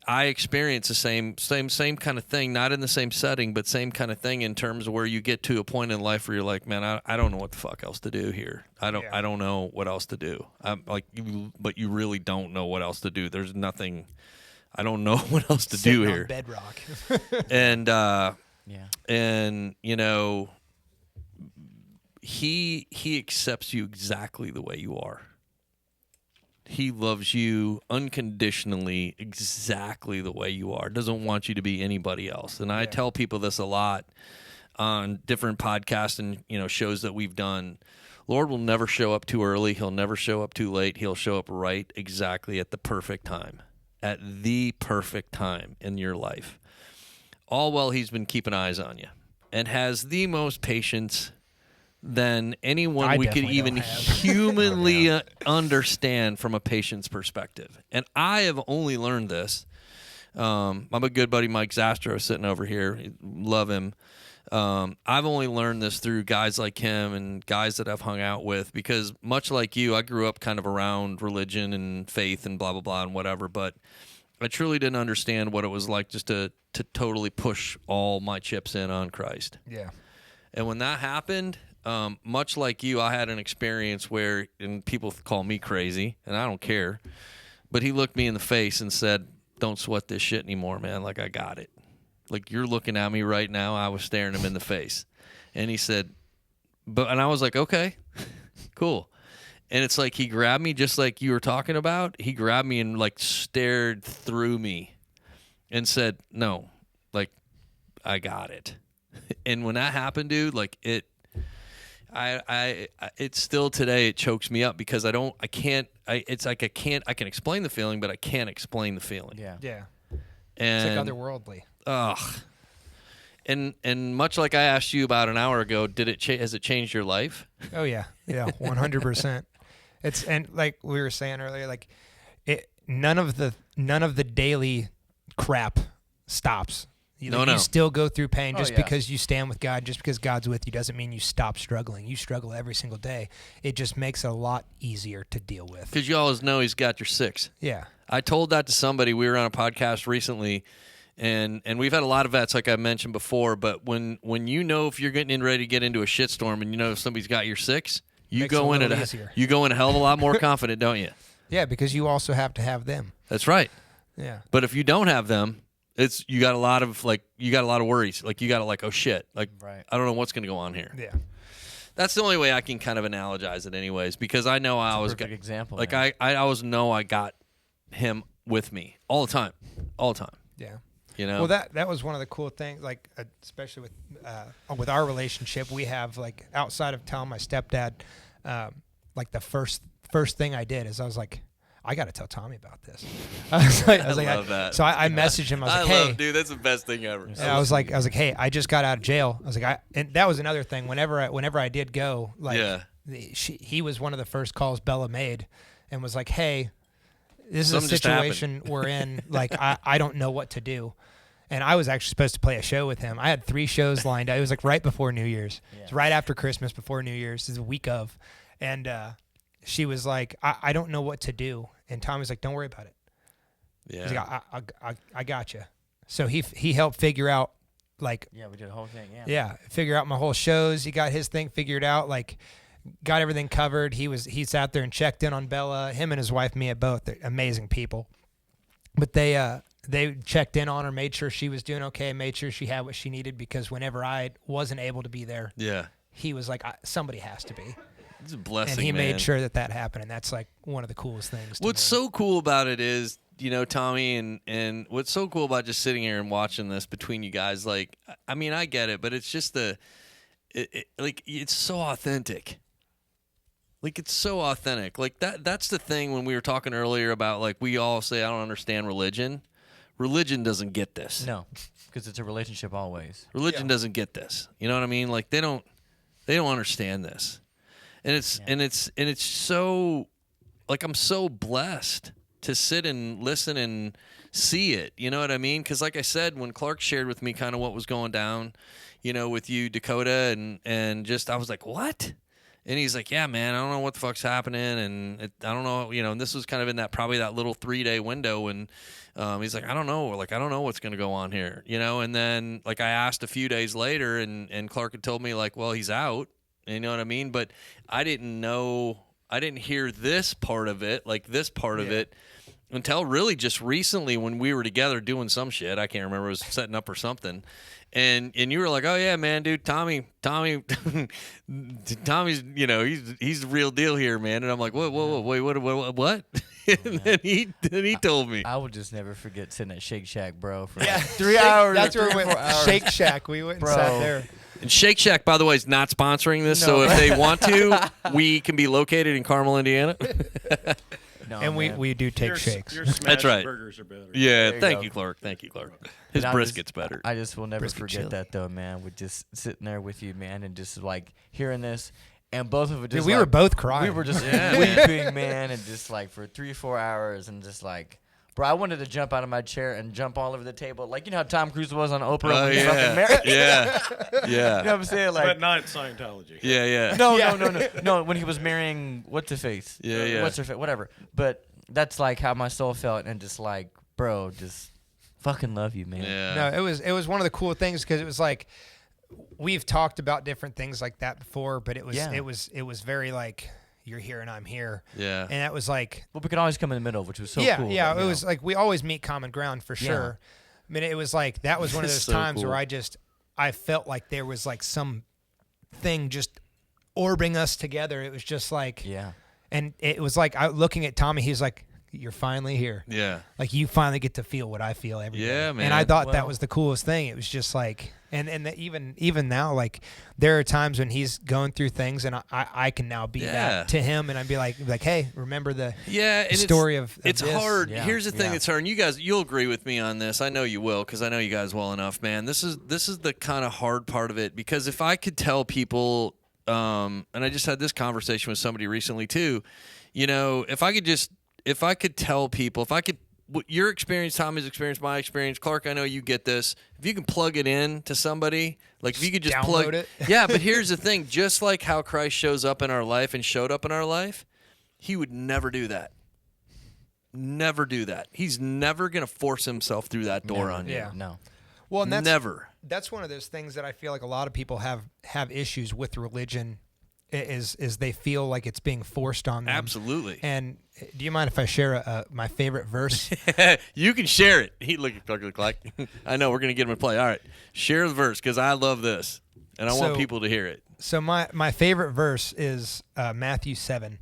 I experienced the same kind of thing, not in the same setting, but same kind of thing in terms of where you get to a point in life where you're like, man, I don't know what the fuck else to do here. I don't know what else to do. I'm like, but you really don't know what else to do. There's nothing. I don't know what else to do here. On bedrock. And and he accepts you exactly the way you are. He loves you unconditionally, exactly the way you are. Doesn't want you to be anybody else. And I tell people this a lot on different podcasts and shows that we've done. Lord will never show up too early. He'll never show up too late. He'll show up right exactly at the perfect time. At the perfect time in your life. All while he's been keeping eyes on you. And has the most patience than anyone we could even humanly understand from a patient's perspective. And I have only learned this. I'm a good buddy, Mike Zastro, sitting over here. Love him. I've only learned this through guys like him and guys that I've hung out with, because much like you, I grew up kind of around religion and faith and blah, blah, blah and whatever, but I truly didn't understand what it was like just to totally push all my chips in on Christ. Yeah. And when that happened, much like you, I had an experience where, and people call me crazy, and I don't care, but he looked me in the face and said, don't sweat this shit anymore, man. Like, I got it. Like, you're looking at me right now. I was staring him in the face. And he said, and I was like, okay, cool. And it's like he grabbed me just like you were talking about. He grabbed me and like stared through me and said, no, like, I got it. And when that happened, dude, like it's still today, it chokes me up because I can explain the feeling, but I can't explain the feeling. Yeah. And it's like otherworldly. Ugh. And much like I asked you about an hour ago, has it changed your life? Oh yeah, 100%. And like we were saying earlier, like none of the daily crap stops. You still go through pain just because you stand with God. Just because God's with you doesn't mean you stop struggling. You struggle every single day. It just makes it a lot easier to deal with. Because you always know He's got your six. Yeah. I told that to somebody. We were on a podcast recently, and we've had a lot of vets, like I mentioned before. But when you know if you're getting ready to get into a shitstorm, and you know if somebody's got your six, you go in a hell of a lot more confident, don't you? Yeah, because you also have to have them. That's right. Yeah. But if you don't have them, you got a lot of worries. Like you got to like, oh shit, like I don't know what's going to go on here. Yeah. That's the only way I can kind of analogize it, anyways, because I know I always got example. Like I always know I got him with me all the time. Yeah. You know. Well, that was one of the cool things, like especially with our relationship, we have like outside of telling my stepdad, like the first thing I did is I was like, I got to tell Tommy about this. I love that. So I messaged him. I was like, hey, dude, that's the best thing ever. I was like, hey, I just got out of jail. I was like, and that was another thing. Whenever I did go, like, he was one of the first calls Bella made, and was like, hey, this is something a situation we're in. Like, I don't know what to do. And I was actually supposed to play a show with him. I had 3 shows lined up. It was like right before New Year's. Yeah. It was right after Christmas, before New Year's. It was a week of, and she was like, I don't know what to do. And Tom was like, don't worry about it. Yeah. He's like, I got you. So he helped figure out, like. Yeah, we did the whole thing, Yeah, figure out my whole shows. He got his thing figured out, like, got everything covered. He sat there and checked in on Bella. Him and his wife, Mia, both. They're amazing people. But they checked in on her, made sure she was doing okay, made sure she had what she needed, because whenever I wasn't able to be there, he was like, somebody has to be. It's a blessing, and he man. made sure that happened, and that's like one of the coolest things. What's so cool about it is, Tommy, and what's so cool about just sitting here and watching this between you guys, like, I mean, I get it, but it's just like, it's so authentic. Like, it's so authentic. Like, that's the thing when we were talking earlier about, like, we all say, I don't understand religion. Religion doesn't get this. No, because it's a relationship always. Religion doesn't get this. You know what I mean? Like, they don't understand this. And it's so, like, I'm so blessed to sit and listen and see it. You know what I mean? Because, like I said, when Clark shared with me kind of what was going down, with you, Dakota, and just, I was like, what? And he's like, yeah, man, I don't know what the fuck's happening, and I don't know, and this was kind of in that little 3-day window, and he's like, I don't know what's going to go on here, and then, like, I asked a few days later, and Clark had told me, like, well, he's out. You know what I mean? But I didn't hear this part of it, until really just recently when we were together doing some shit. I can't remember. It was setting up or something. And you were like, oh, yeah, man, dude, Tommy's, he's the real deal here, man. And I'm like, wait, what? And then he told me. I will just never forget sitting at Shake Shack, bro, for 3 hours. That's where we went. Shake Shack. We went and sat there. And Shake Shack, by the way, is not sponsoring this, so if they want to, we can be located in Carmel, Indiana. And we do take shakes. Your smash burgers are better. Yeah, thank you, Clark. His brisket's better. I just will never forget chili. that, though, man. With just sitting there with you, man, and just, like, hearing this. And both of it just, we were both crying. We were just weeping, man, and just, like, for 3-4 hours, and just, like, bro, I wanted to jump out of my chair and jump all over the table. Like, you know how Tom Cruise was on Oprah when he was fucking married? Yeah. You know what I'm saying? Like, but not Scientology. Yeah. No, when he was marrying what's-her-face. Yeah. What's-her-face, whatever. But that's, like, how my soul felt, and just, like, bro, just fucking love you, man. Yeah. No, it was one of the cool things, because it was like, we've talked about different things like that before, but it was very like, you're here and I'm here. Yeah. And that was like, Well, we could always come in the middle, which was so yeah, cool. yeah. but, It you was know. like we always meet common ground for sure. I mean, it was like that was one of those So times cool. where I felt like there was like some thing just orbiting us together. It was just like, Yeah. and it was like looking at Tommy. He's like, "You're finally here. Yeah. Like you finally get to feel what I feel every day." Yeah, man. And I thought that Well- was the coolest thing. It was just like, and even now, like there are times when he's going through things, and I can now be Yeah. that to him, and I'd be like, hey, remember the Yeah, and story of it's this? hard. Yeah, Here's the thing yeah. that's hard, and you guys, you'll agree with me on this. I know you will, because I know you guys well enough, man. This is the kind of hard part of it, because if I could tell people, and I just had this conversation with somebody recently too, you know, if I could tell people, your experience, Tommy's experience, my experience, Clark, I know you get this. If you can plug it in to somebody, like if you could just Download plug it. Yeah, but here's the thing, just like how Christ shows up in our life and showed up in our life, he would never do that. Never do that. He's never going to force himself through that door Never. on you. Yeah. No. Well, and Never. that's one of those things that I feel like a lot of people have issues with religion, is they feel like it's being forced on them. Absolutely. And do you mind if I share my favorite verse? You can share it. He look like. I know we're going to get him to play. All right. Share the verse, because I love this, and I want So- people to hear it. So my favorite verse is Matthew 7,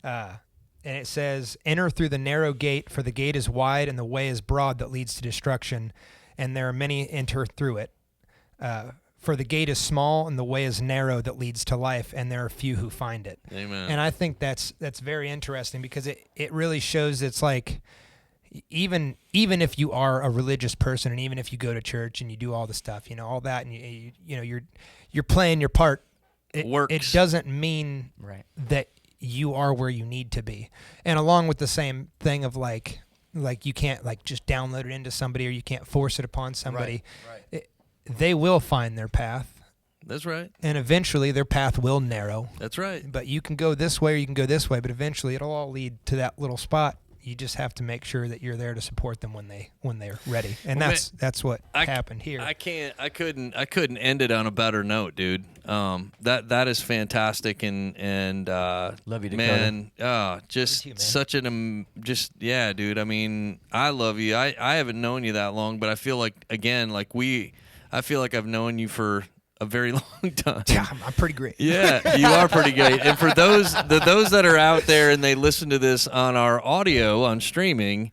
and it says, "Enter through the narrow gate, for the gate is wide and the way is broad that leads to destruction, and there are many enter through it. For the gate is small and the way is narrow that leads to life, and there are few who find it." Amen. And I think that's very interesting, because it really shows it's like even if you are a religious person, and even if you go to church and you do all the stuff, you know, all that, and you know you're playing your part, it doesn't mean Right. that you are where you need to be. And along with the same thing of like you can't like just download it into somebody, or you can't force it upon somebody. Right. They will find their path, That's right. and eventually their path will narrow. That's right. But you can go this way or you can go this way, but eventually it'll all lead to that little spot. You just have to make sure that you're there to support them when they're ready. And Well, that's what happened here. I couldn't end it on a better note, dude. That is fantastic, and Love you, Dakota. man. Just Love you, man. such yeah, dude. I mean, I love you. I haven't known you that long, but I feel like I feel like I've known you for a very long time. Yeah, I'm pretty great. Yeah, you are pretty great. And for those that are out there and they listen to this on our audio on streaming,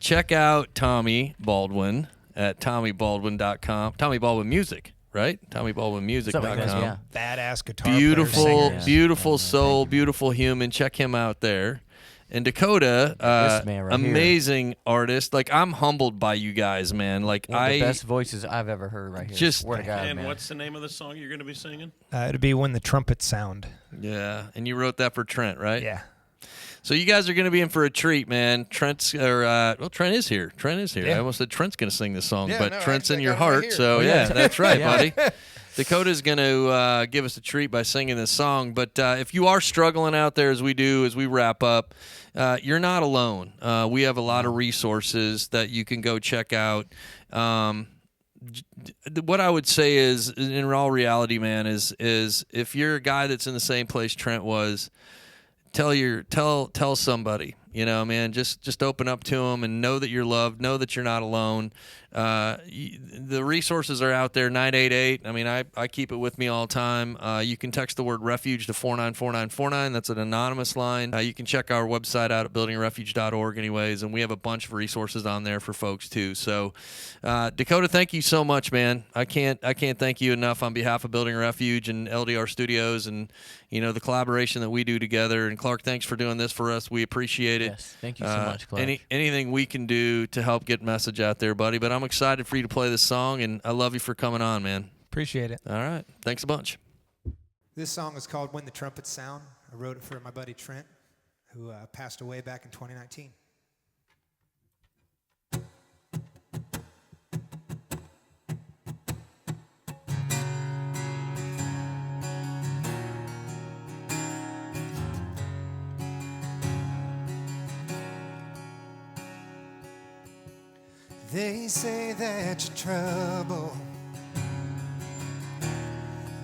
check out Tommy Baldwin at TommyBaldwin.com. Tommy Baldwin Music, right? TommyBaldwinMusic.com. Something like that, yeah. Badass guitar player, Beautiful, singer. beautiful soul, beautiful human. Check him out there. And Dakota, This man right here. amazing artist. Like, I'm humbled by you guys, man. Like, One of the best voices I've ever heard right here. Just- Swear to God, And man. what's the name of the song you're going to be singing? It'd be When the Trumpets Sound. yeah. And you wrote that for Trent, right? Yeah. So you guys are going to be in for a treat, man. Trent is here. Trent is here. Yeah. I almost said Trent's going to sing this song, Yeah, but no, Trent's in actually, I your got it right heart. here. So Yeah. yeah, that's right, Yeah. buddy. Dakota's going to give us a treat by singing this song. But if you are struggling out there, as we wrap up, you're not alone. We have a lot of resources that you can go check out. What I would say is, in all reality, man, is if you're a guy that's in the same place Trent was, tell somebody, you know, man, just open up to them and know that you're loved, know that you're not alone. The resources are out there, 988. I mean, I keep it with me all the time. You can text the word refuge to 494949. That's an anonymous line. You can check our website out at buildingrefuge.org anyways, and we have a bunch of resources on there for folks too. So, Dakota, thank you so much, man. I can't thank you enough on behalf of Building Refuge and LDR Studios, and you know, the collaboration that we do together. And Clark, thanks for doing this for us. We appreciate it. Yes, thank you so much, Clark. Anything we can do to help get message out there, buddy. But I'm excited for you to play this song, and I love you for coming on, man. Appreciate it. All right. Thanks a bunch. This song is called When the Trumpets Sound. I wrote it for my buddy Trent, who passed away back in 2019. They say that you're trouble.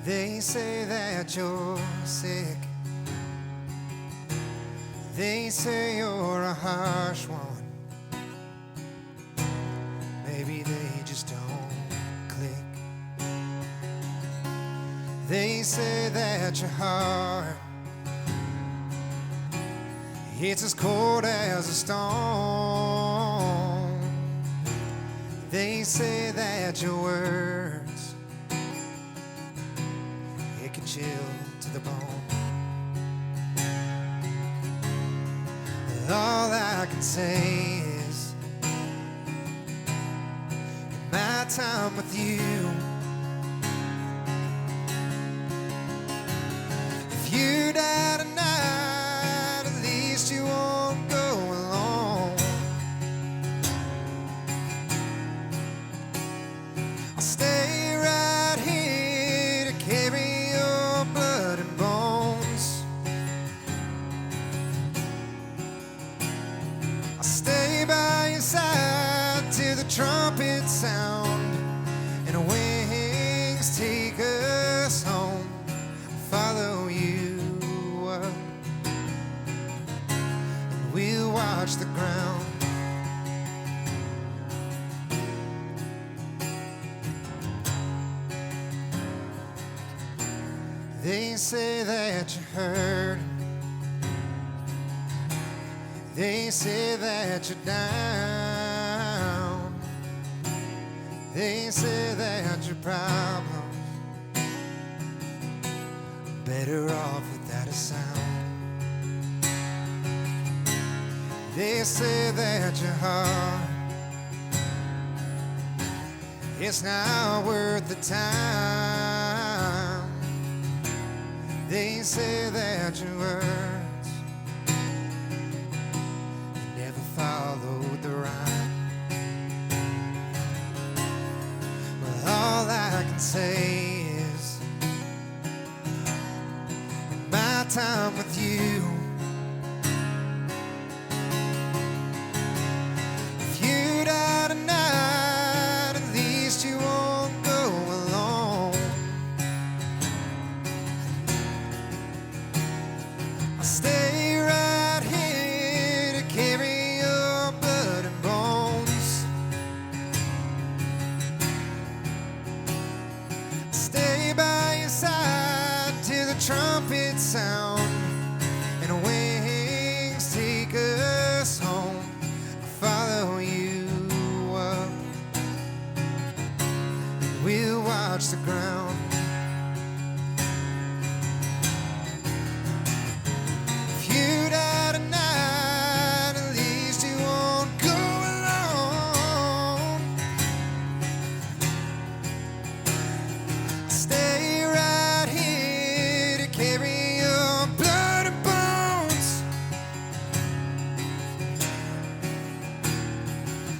They say that you're sick. They say you're a harsh one. Maybe they just don't click. They say that your heart, it's as cold as a stone. They say that your words, it can chill to the bone. All I can say is, in my time with you, if you die tonight, at least you won't go alone. I'll stay right here to carry your blood and bones. I'll stay by your side till the trumpets sound and wings take us home. Follow you up, and we'll watch the ground. They say that you're hurting. They say that you're down. They say that your problems are better off without a sound. They say that your heart, it's not worth the time. They say that your words never followed the rhyme. Well, all I can say is, in my time with you, if you die tonight, at least you won't go alone. I'll stay right here to carry your blood and bones. I'll stay by your side till the trumpets sound and wings take us home. I'll follow you up, and we'll watch the ground. If you die tonight, at least you won't go alone. Stay right here to carry your blood and bones.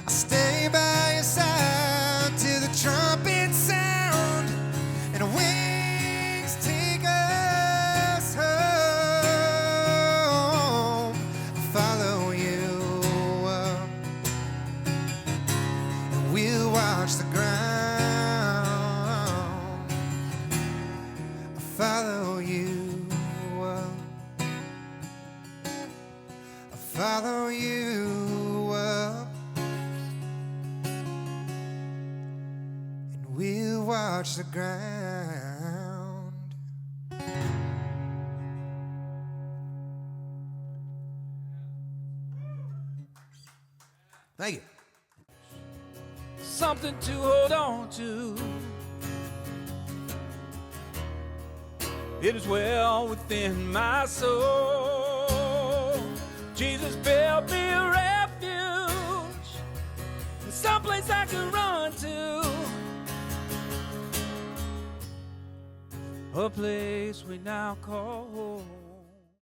I'll stay by your side till the trumpets sound and wings take us home. I'll follow you up, and we'll watch the ground. I'll follow you up, I'll follow you up, and we'll watch the ground. Thank you. Something to hold on to. It is well within my soul. Jesus built me a refuge, someplace I can run to, a place we now call home.